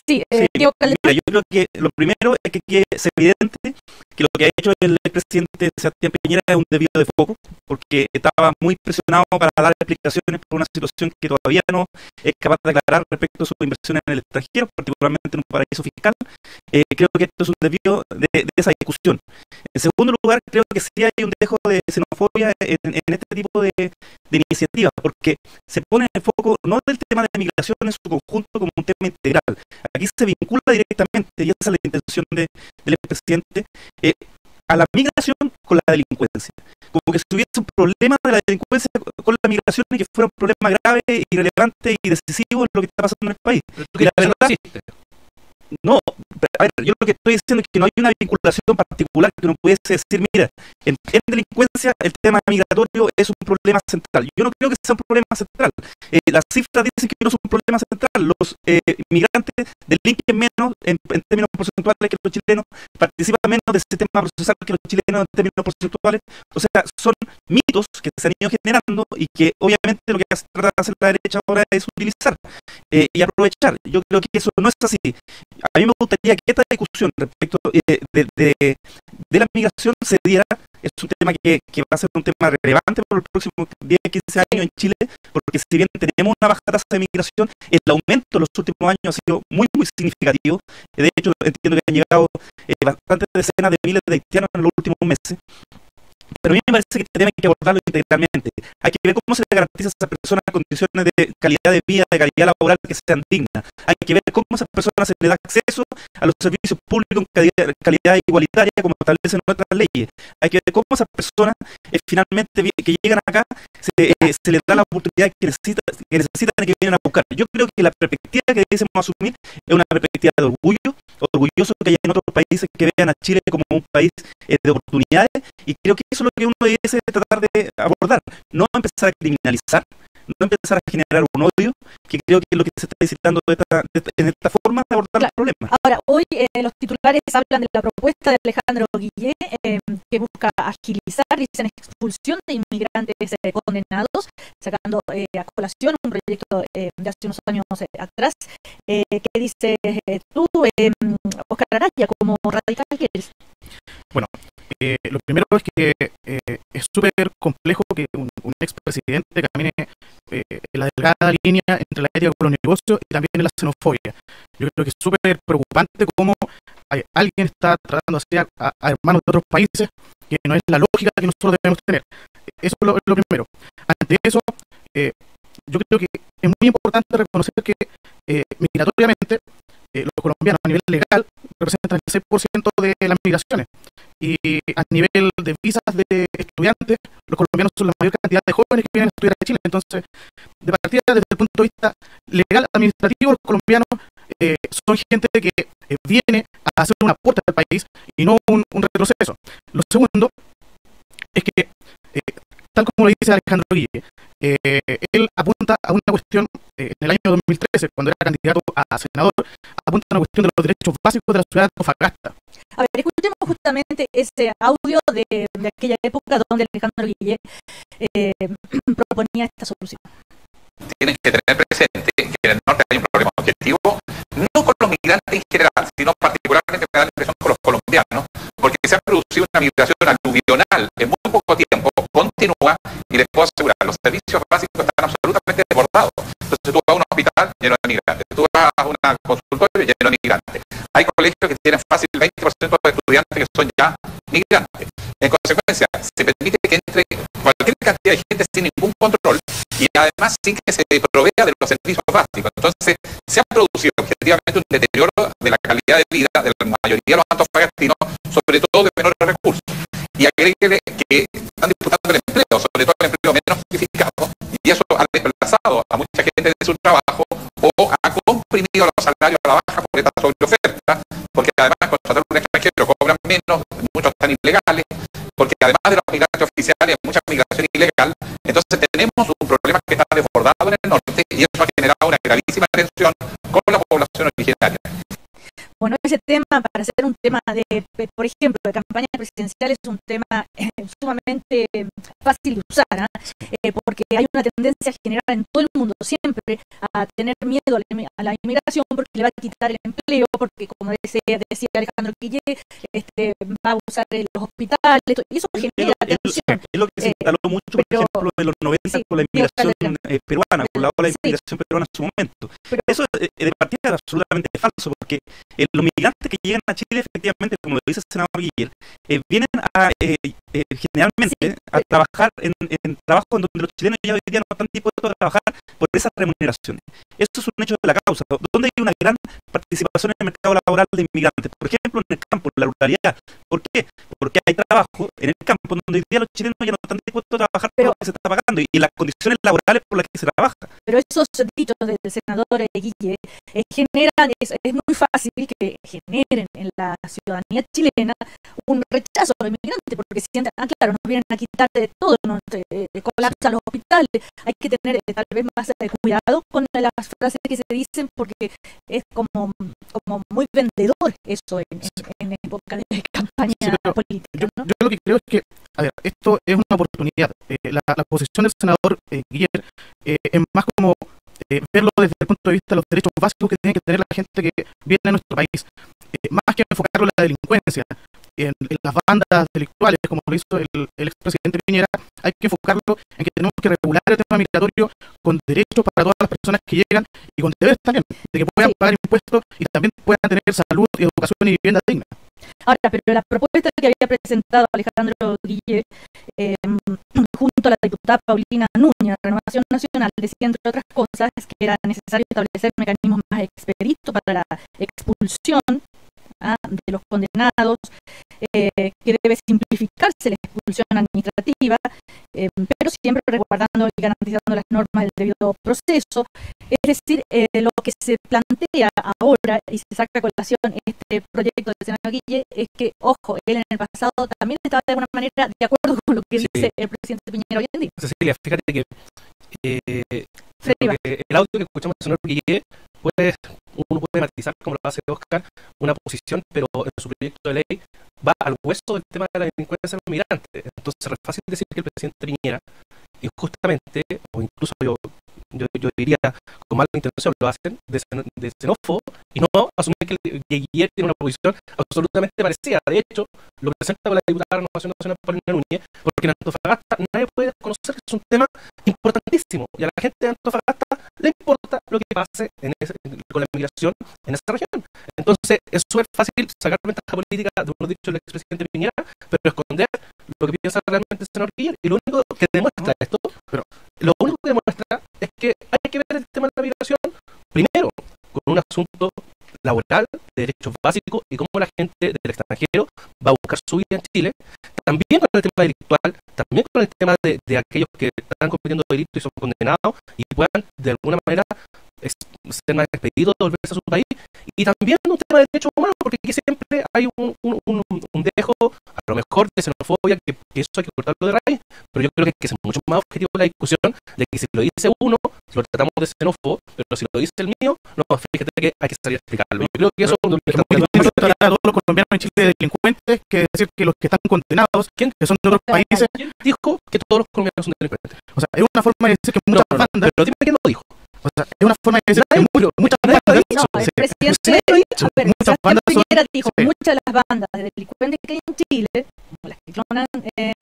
Sí, mira, yo creo que lo primero es que es evidente que lo que ha hecho el presidente Sebastián Piñera es un desvío de foco, porque estaba muy presionado para dar explicaciones por una situación que todavía no es capaz de aclarar respecto a sus inversiones en el extranjero, particularmente en un paraíso fiscal. Creo que esto es un desvío de esa discusión. En segundo lugar, creo que sí hay un dejo de xenofobia en este tipo de iniciativas, porque se pone el foco no del tema de migración en su conjunto como un tema integral. Aquí se vincula directamente, y esa es la intención del expresidente, a la migración con la delincuencia. Como que si hubiese un problema de la delincuencia con la migración y que fuera un problema grave, irrelevante y decisivo en lo que está pasando en el país. Y la verdad, no, a ver, yo lo que estoy diciendo es que no hay una vinculación particular que uno pudiese decir, mira, en delincuencia el tema migratorio es un problema central. Yo no creo que sea un problema central. Las cifras dicen que no es un problema central. Los migrantes delinquen menos en términos porcentuales que los chilenos, participan menos del sistema procesal que los chilenos en términos porcentuales. O sea, son mitos que se han ido generando y que obviamente lo que trata de hacer la derecha ahora es utilizar y aprovechar. Yo creo que eso no es así. A mí me gustaría que esta discusión respecto de la migración se diera. Es un tema que va a ser un tema relevante por los próximos 10-15 años en Chile, porque si bien tenemos una baja tasa de migración, el aumento en los últimos años ha sido muy, muy significativo. De hecho, entiendo que han llegado bastantes decenas de miles de haitianos en los últimos meses. Pero a mí me parece que este tema hay que abordarlo integralmente. Hay que ver cómo se le garantiza a esas personas condiciones de calidad de vida, de calidad laboral que sean dignas. Hay que ver cómo a esas personas se les da acceso a los servicios públicos en calidad igualitaria, como establecen nuestras leyes. Hay que ver cómo a esas personas finalmente que llegan acá se les da la oportunidad que necesitan y que vienen a buscar. Yo creo que la perspectiva que debiésemos asumir es una perspectiva de orgullo, orgulloso que haya en otros países que vean a Chile como un país de oportunidades, y creo que eso es lo que uno debiese tratar de abordar, no empezar a criminalizar, no empezar a generar un odio, que creo que es lo que se está necesitando en esta forma de abordar el problema. Ahora, hoy los titulares hablan de la propuesta de Alejandro Guillé, que busca agilizar, dicen, expulsión de inmigrantes condenados, sacando a colación un proyecto de hace unos años atrás, que dice tú, Oscar Araya, como radical que eres. Bueno, lo primero es que es súper complejo que un expresidente camine la delgada línea entre la ética con los negocios y también la xenofobia. Yo creo que es súper preocupante cómo alguien está tratando así a hermanos de otros países, que no es la lógica que nosotros debemos tener. Eso es lo primero. Ante eso, yo creo que es muy importante reconocer que migratoriamente los colombianos a nivel legal representan el 6% de las migraciones, y a nivel de visas de estudiantes los colombianos son la mayor cantidad de jóvenes que vienen a estudiar a Chile. Entonces, de partida, desde el punto de vista legal administrativo, los colombianos son gente que viene a hacer un aporte al país y no un retroceso. Lo segundo es que, tal como lo dice Alejandro Guille, él apunta a una cuestión en el año 2013, cuando era candidato a senador, apunta a una cuestión de los derechos básicos de la ciudad de Antofagasta. A ver, escuchemos justamente ese audio de aquella época donde Alejandro Guille proponía esta solución. Tienen que tener presente que en el norte hay un problema objetivo, no con los migrantes en general, sino particularmente me da la impresión con los colombianos, porque se ha producido una migración aluvional en muy poco tiempo, continúa, y les puedo asegurar, los servicios básicos están absolutamente desbordados. Entonces tú vas a un hospital lleno de migrantes, tú vas a una consultorio lleno de migrantes. Hay colegios que tienen fácil el 20% de estudiantes que son ya migrantes. En consecuencia, se permite que entre cualquier cantidad de gente sin ningún control y además sin que se provea de los servicios básicos. Entonces, se ha producido objetivamente un deterioro de la calidad de vida de la mayoría de los antofagastinos, sobre todo de menores recursos. Y agréguele que están disputando el empleo, sobre todo el empleo menos calificado, y eso ha desplazado a mucha gente de su trabajo o ha comprimido los salarios a la baja por esta sobreoferta, porque además contratar un extranjero cobran menos, muchos están ilegales, porque además de los migrantes oficiales hay mucha migración ilegal. Entonces tenemos un problema que está desbordado en el norte y eso ha generado una gravísima tensión con la población originaria. Bueno, ese tema, para ser un tema por ejemplo, de campaña presidencial, es un tema sumamente fácil de usar, porque hay una tendencia general en todo el mundo siempre a tener miedo a la inmigración porque le va a quitar el empleo, porque como decía Alejandro Guille, va a usar los hospitales, y eso genera tensión. Es lo que se instaló mucho, por ejemplo, en los 90 con la inmigración peruana, con la ola de inmigración peruana en su momento. Eso de partida es absolutamente falso, porque los migrantes que llegan a Chile, efectivamente, como lo dice el senador Guiller, vienen generalmente a trabajar en trabajos en donde los chilenos ya hoy día no están dispuestos a trabajar por esas remuneraciones. Eso es un hecho de la causa, donde hay una gran participación en el mercado laboral de inmigrantes, por ejemplo, en el campo, en la ruralidad. ¿Por qué? Porque hay trabajo en el campo donde hoy día los chilenos ya no están dispuestos a trabajar por lo que se está pagando y las condiciones laborales por las que se trabaja. Pero esos dichos del senador Guille generan, es muy fácil que generen en la ciudadanía chilena un rechazo a los inmigrantes, porque sienten, claro, nos vienen a quitar de todo, nos colapsan los hospitales. Hay que tener tal vez más cuidado con las frases que se dicen, porque es como muy vendedor eso en época de campaña política, ¿no? Yo lo que creo es que, a ver, esto es una oportunidad. La posición del senador Guiller es más como verlo desde el punto de vista de los derechos básicos que tiene que tener la gente que viene a nuestro país, más que enfocarlo en la delincuencia, en las bandas delictuales, como lo hizo el expresidente Piñera. Hay que enfocarlo en que tenemos que regular el tema migratorio con derechos para todas las personas que llegan y con deberes también, de que puedan pagar impuestos y también puedan tener salud, educación y vivienda digna. Ahora, pero la propuesta que había presentado Alejandro Guille junto a la diputada Paulina Núñez, Renovación Nacional, decía, entre otras cosas, que era necesario establecer mecanismos más expeditos para la expulsión de los condenados, que debe simplificarse la expulsión administrativa, pero siempre resguardando y garantizando las normas del debido proceso. Es decir, lo que se plantea ahora y se saca a colación proyecto del senador Guille es que, ojo, él en el pasado también estaba de alguna manera de acuerdo con lo que dice el presidente Piñera hoy en día. Cecilia, fíjate que el audio que escuchamos del senador Guille uno puede matizar, como lo hace Oscar, una posición, pero en su proyecto de ley va al hueso del tema de la delincuencia de los migrantes. Entonces es fácil decir que el presidente Piñera, injustamente, o incluso yo diría con mala intención, lo hacen de xenófobo y no asumir que Guille tiene una posición absolutamente parecida. De hecho, lo presenta con la diputada de Renovación Nacional, Paulina Núñez, porque en Antofagasta nadie puede desconocer que es un tema importantísimo y a la gente de Antofagasta le importa lo que pase con la migración en esa región. Entonces es súper fácil sacar ventaja política de unos dichos del expresidente Piñera, pero esconder lo que piensa realmente el senador Guille. Y lo único que demuestra esto, es que hay que ver el tema de la migración primero con un asunto laboral, de derechos básicos y cómo la gente del extranjero va a buscar su vida en Chile, también con el tema delictual, también con el tema de aquellos que están cometiendo delitos y son condenados y puedan de alguna manera ser más expedidos, volverse a su país, y también un tema de derechos humanos, porque aquí siempre hay un dejo, a lo mejor de xenofobia, que eso hay que cortarlo de raíz, pero yo creo que hay que ser mucho más objetivo la discusión de que si lo dice uno, lo tratamos de xenófobo, pero si lo dice el mío, no, fíjate que hay que salir a explicarlo. Yo creo que eso es a todos los colombianos en Chile de delincuentes, que decir que los que están condenados, que son de otros países, dijo que todos los colombianos son delincuentes. O sea, es una forma de decir que muchas bandas. Pero dime quién lo dijo. O sea, es una forma de decir que muchas bandas. No, el presidente Piñera dijo que muchas de las bandas de delincuentes que hay en Chile, como las que clonan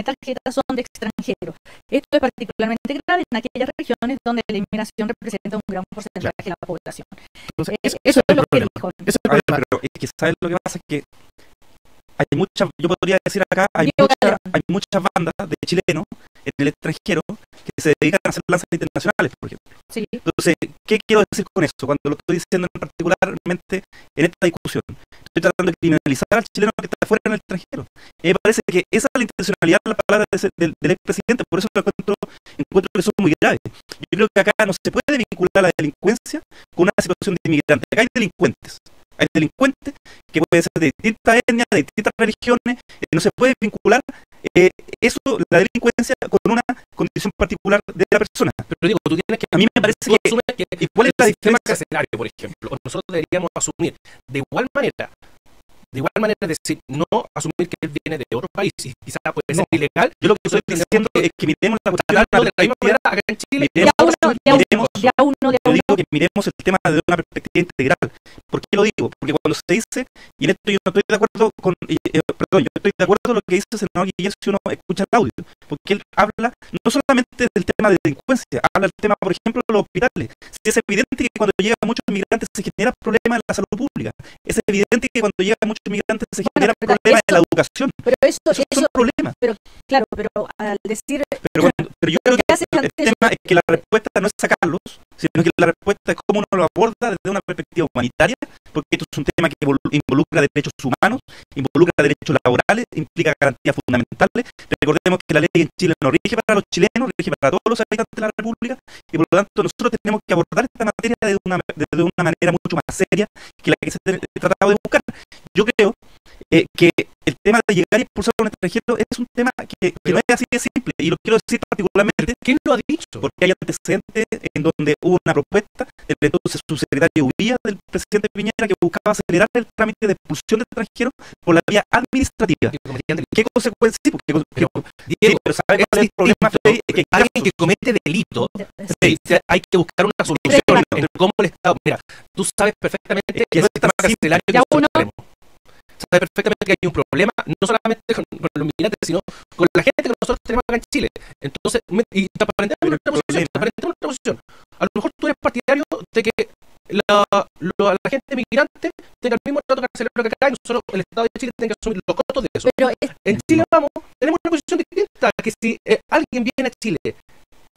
tarjetas, son de extranjeros. Esto es particularmente grave en aquellas regiones donde la inmigración representa un gran porcentaje de la población. Entonces, eso es lo que dijo. Pero es que ¿sabes lo que pasa? Es que hay muchas, yo podría decir acá, hay muchas bandas de chilenos en el extranjero que se dedican a hacer lanzas internacionales, por ejemplo. Sí. Entonces, ¿qué quiero decir con eso? Cuando lo estoy diciendo particularmente en esta discusión, estoy tratando de criminalizar al chileno que está fuera en el extranjero. Me parece que esa es la intencionalidad de la palabra del expresidente, por eso lo encuentro que son muy graves. Yo creo que acá no se puede vincular la delincuencia con una situación de inmigrante. Acá hay delincuentes que pueden ser de distintas etnias, de distintas religiones, no se puede vincular eso, la delincuencia, con una condición particular de la persona. Pero digo, tú tienes que, a mí me parece que ¿y cuál es la diferencia escenario, por ejemplo? Nosotros deberíamos asumir de igual manera, es decir, no asumir que él viene de otro país y quizás puede ser ilegal. Yo lo que estoy diciendo es que miremos la cuestión de la misma manera acá en Chile. Yo digo que miremos el tema desde una perspectiva integral. ¿Por qué lo digo? Porque cuando se dice, y en esto yo no estoy de acuerdo con, yo estoy de acuerdo con lo que dice el senador Guille si uno escucha el audio, porque él habla no solamente del tema de delincuencia, habla del tema, por ejemplo, de los hospitales. Si es evidente que cuando llegan muchos migrantes se generan problemas en la salud pública. Es evidente que cuando llegan muchos migrantes se generan problemas en la educación. Pero eso son problemas. Pero claro, pero al decir... Pero yo creo que el tema es que la respuesta no es sacarlos, sino que la respuesta es cómo uno lo aborda desde una perspectiva humanitaria, porque esto es un tema que involucra derechos humanos, involucra derechos laborales, implica garantías fundamentales. Recordemos que la ley en Chile no rige para los chilenos, rige para todos los habitantes de la República, y por lo tanto nosotros tenemos que abordar esta materia de una manera mucho más seria que la que se ha tratado de buscar. Yo creo que el tema de llegar y expulsar a un extranjero es un tema que no es así de simple, y lo quiero decir particularmente. ¿Quién lo ha dicho? Porque hay antecedentes en donde hubo una propuesta del entonces subsecretario Uvilla, del presidente Piñera, que buscaba acelerar el trámite de expulsión de extranjeros por la vía administrativa. ¿Qué consecuencias? Diego, pero ¿sabes cuál es el problema? Es que alguien que comete delito, hay que buscar una solución en cómo el Estado... Mira, tú sabes perfectamente que no es tan carcelario que sabes perfectamente que hay un problema, no solamente con los migrantes, sino con la gente que nosotros tenemos acá en Chile. Entonces, y transparentemos nuestra posición. A lo mejor tú eres partidario de que la gente migrante tenga el mismo trato carcelario que acá, y nosotros, el Estado de Chile, tenga que asumir los costos de eso. Pero en Chile, tenemos una posición distinta, que si alguien viene a Chile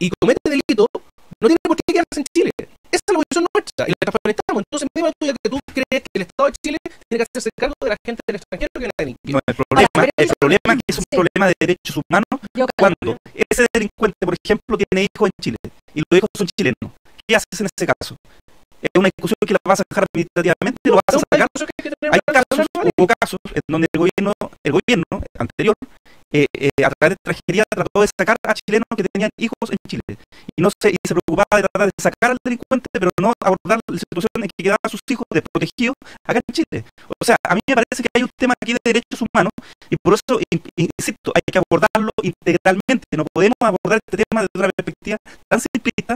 y comete delito, no tiene por qué quedarse en Chile. Esa es la posición nuestra, y la transparentamos. Entonces, me digo que tú crees que el Estado de Chile tiene que hacerse cargo de la gente del extranjero que la delinque. No, el problema es que es un problema de derechos humanos cuando ese delincuente, por ejemplo, tiene hijos en Chile y los hijos son chilenos. ¿Qué haces en ese caso? Es una discusión que la vas a dejar administrativamente, lo vas a sacar. Hay casos hubo casos en donde el gobierno anterior, a través de extranjería, trató de sacar a chilenos que tenían hijos en Chile. Y se preocupaba de tratar de sacar al delincuente, pero no abordar la situación en que quedaban sus hijos desprotegidos acá en Chile. O sea, a mí me parece que hay un tema aquí de derechos humanos, y por eso, insisto, hay que abordarlo integralmente. No podemos abordar este tema desde una perspectiva tan simplista,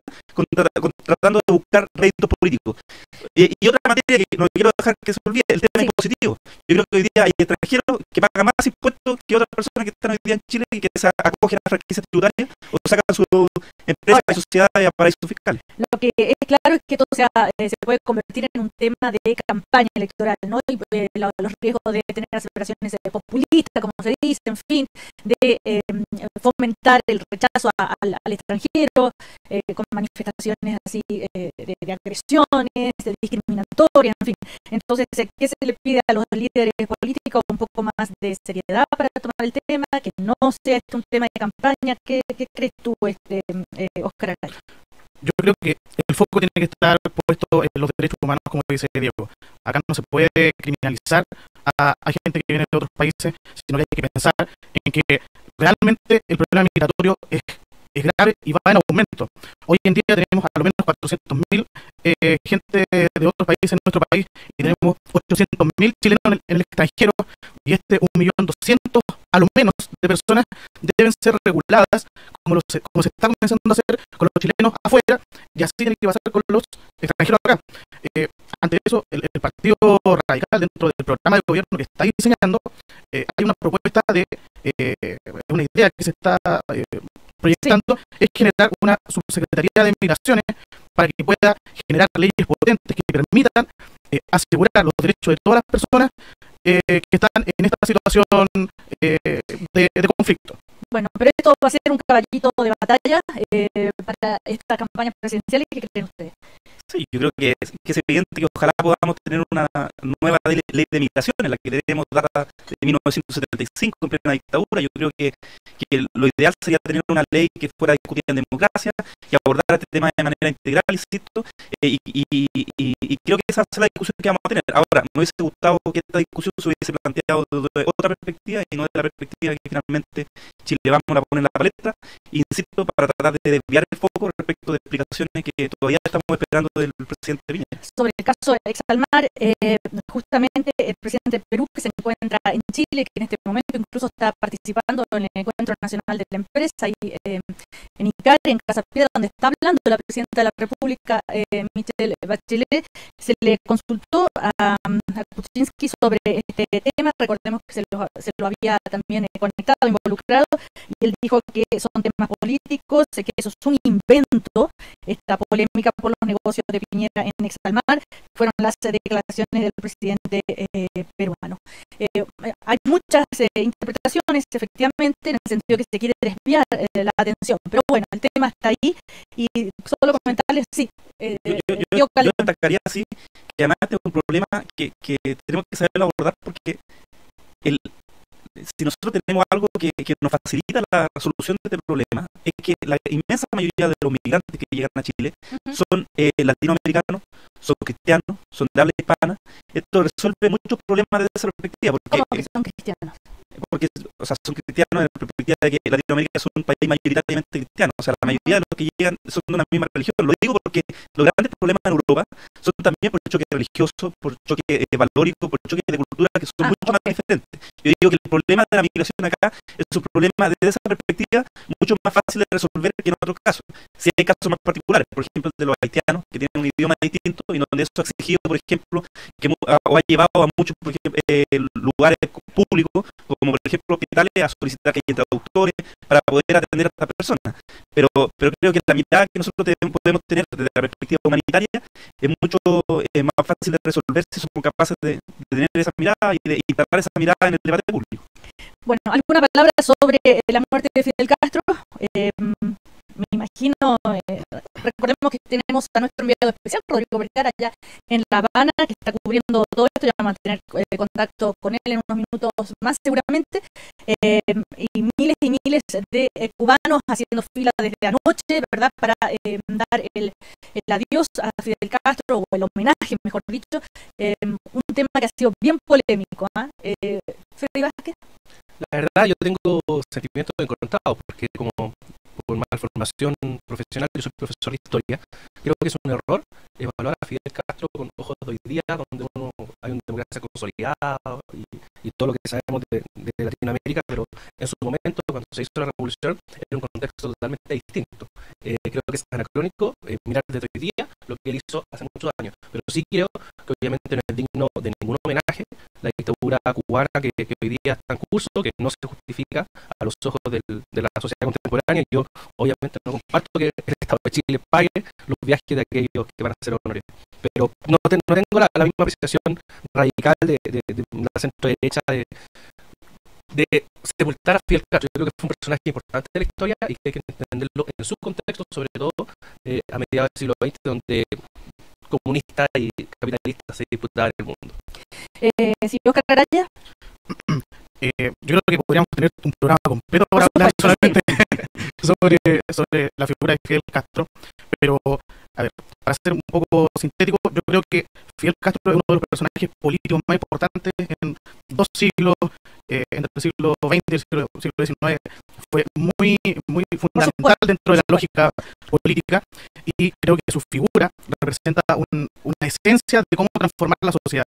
tratando de buscar réditos políticos. Y otra materia que no quiero dejar que se olvide, el tema impositivo. Yo creo que hoy día hay extranjeros que pagan más impuestos que otras personas que están hoy día en Chile y que se acogen a franquicias tributarias o sacan su empresas y sociedades a paraísos fiscales. Lo que es claro es que esto se puede convertir en un tema de campaña electoral, ¿no? Y, los riesgos de tener aspiraciones populistas, como se dice, en fin, de fomentar el rechazo al extranjero, con manifestaciones así de agresiones, de discriminatorias, en fin. Entonces, ¿qué se le pide a los líderes políticos? Un poco más de seriedad para tomar el tema, que no sea un tema de campaña. ¿Qué crees tú, Óscar Araya? Yo creo que el foco tiene que estar puesto en los derechos humanos, como dice Diego. Acá no se puede criminalizar a gente que viene de otros países, sino que hay que pensar en que realmente el problema migratorio es grave y va en aumento. Hoy en día tenemos a lo menos 400.000 gente de otros países en nuestro país y tenemos 800.000 chilenos en el extranjero, y 1.200.000 a lo menos de personas deben ser reguladas como se está comenzando a hacer con los chilenos afuera, y así tiene que pasar con los extranjeros acá. Ante eso, el Partido Radical, dentro del programa de gobierno que está diseñando, hay una propuesta una idea que se está proyectando, es generar una subsecretaría de migraciones para que pueda generar leyes potentes que permitan asegurar los derechos de todas las personas que están en esta situación de conflicto. Bueno, pero esto va a ser un caballito de batalla para esta campaña presidencial. ¿Qué creen ustedes? Sí, yo creo que es evidente que ojalá podamos tener una nueva ley de migración, en la que tenemos data de 1975 en plena dictadura. Yo creo que lo ideal sería tener una ley que fuera discutida en democracia y abordar este tema de manera integral, insisto, y creo que esa es la discusión que vamos a tener. Ahora, me hubiese gustado que esta discusión se hubiese planteado desde otra perspectiva y no de la perspectiva que finalmente Chile Vamos a poner en la palestra, insisto, para tratar de desviar el foco respecto de explicaciones que todavía estamos esperando del presidente Piñera. Sobre el caso de Exalmar, justamente el presidente de Perú, que se encuentra en Chile, que en este momento incluso está participando en el Encuentro Nacional de la Empresa, y en Icare, en Casa Piedra, donde está hablando la presidenta de la República, Michelle Bachelet, se le consultó a Kuczynski sobre este tema. Recordemos que se lo había también conectado, involucrado, y él dijo que son temas políticos, que eso es un invento, esta polémica por los negocios de Piñera en Exalmar. Fueron las declaraciones del presidente peruano. Hay muchas interpretaciones, efectivamente, en el sentido que se quiere desviar la atención, pero bueno, el tema está ahí, y solo comentarles, sí. Yo destacaría así, que además este es un problema que tenemos que saberlo abordar, porque si nosotros tenemos algo que nos facilita la resolución de este problema, es que la inmensa mayoría de los migrantes que llegan a Chile son latinoamericanos, son cristianos, son de habla hispana. Esto resuelve muchos problemas desde esa perspectiva. ¿Cómo que son cristianos? Porque, o sea, son cristianos en la perspectiva de que Latinoamérica es un país mayoritariamente cristiano. O sea, la mayoría de los que llegan son de una misma religión. Lo digo porque los grandes problemas en Europa son también por choque religioso, por choque valórico, por choque de cultura, que son mucho más diferentes. Yo digo que el problema de la migración acá es un problema desde esa perspectiva mucho más fácil de resolver que en otros casos. Si hay casos más particulares, por ejemplo, el de los haitianos, que tienen un idioma distinto, y donde eso ha exigido, por ejemplo, o ha llevado a muchos lugares públicos, como por ejemplo hospitales, a solicitar que haya traductores para poder atender a estas personas. Pero creo que la mirada que nosotros podemos tener desde la perspectiva humanitaria es mucho más fácil de resolver si somos capaces de tener esa mirada y tratar esa mirada en el debate público. Bueno, ¿alguna palabra sobre la muerte de Fidel Castro? me imagino, recordemos que tenemos a nuestro enviado especial, Rodrigo Vergara, allá en La Habana, que está cubriendo todo esto, ya vamos a mantener contacto con él en unos minutos más seguramente, y miles de cubanos haciendo fila desde anoche, ¿verdad?, para dar el adiós a Fidel Castro, o el homenaje, mejor dicho, un tema que ha sido bien polémico. Freddy Vázquez. La verdad, yo tengo sentimientos encontrados, porque como por malformación profesional, yo soy profesor de historia, creo que es un error evaluar a Fidel Castro con ojos de hoy día, donde hay una democracia consolidada y todo lo que sabemos de Latinoamérica, pero en su momento, cuando se hizo la revolución, era un contexto totalmente distinto. Creo que es anacrónico mirar desde hoy día lo que él hizo hace muchos años, pero sí creo que obviamente no es digno de ningún homenaje la dictadura cubana que hoy día está en curso, que no se justifica a los ojos de la sociedad contemporánea. Yo obviamente no comparto que el Estado de Chile pague los viajes de aquellos que van a ser honores, pero no tengo la misma apreciación radical de la centro derecha de sepultar a Fidel Castro. Yo creo que fue un personaje importante de la historia y que hay que entenderlo en su contexto, sobre todo a mediados del siglo XX, donde comunistas y capitalistas se disputaban el mundo. ¿Sí, Oscar Araya? Yo creo que podríamos tener un programa completo para hablar solamente sobre la figura de Fidel Castro, pero a ver, para ser un poco sintético, yo creo que Fidel Castro es uno de los personajes políticos más importantes en dos siglos, entre el siglo XX y el siglo XIX. Fue muy fundamental dentro de la lógica política, y creo que su figura representa una esencia de cómo transformar la sociedad.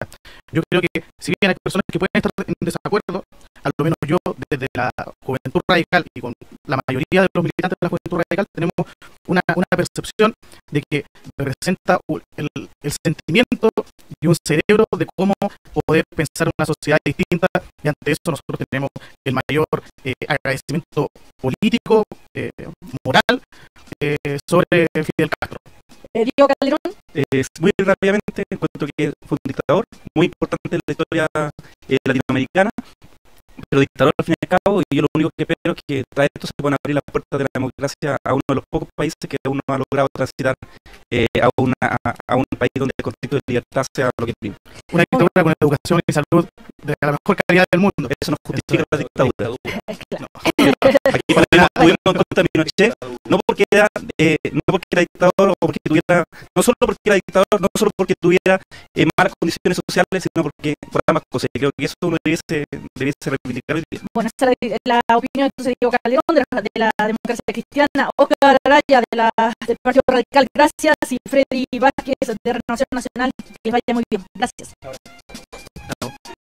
Yo creo que si bien hay personas que pueden estar en desacuerdo, al menos yo desde la Juventud Radical y con la mayoría de los militantes de la Juventud Radical tenemos una percepción de que representa el sentimiento y un cerebro de cómo poder pensar una sociedad distinta, y ante eso nosotros tenemos el mayor agradecimiento político, moral, sobre Fidel Castro. Diego Calderón. Muy rápidamente, encuentro que fue un dictador muy importante en la historia latinoamericana, pero dictador al fin y al cabo, y yo lo único que espero es que tras esto se puedan abrir las puertas de la democracia a uno de los pocos países que aún no ha logrado transitar a un país donde el concepto de libertad sea lo que prima. Una dictadura con educación y salud de la mejor calidad del mundo. Eso no justifica la dictadura. Aquí tuvimos en contra de Pinochet, no porque era dictador, o porque tuviera, no solo porque era dictador, no solo porque tuviera malas condiciones sociales, sino porque por ambas cosas. Y creo que eso uno debiese reivindicar hoy día. Bueno, esta es la opinión entonces de Diego Calderón, de la democracia cristiana, Oscar Araya del Partido Radical, gracias, y Freddy Vázquez de Renovación Nacional, que les vaya muy bien. Gracias.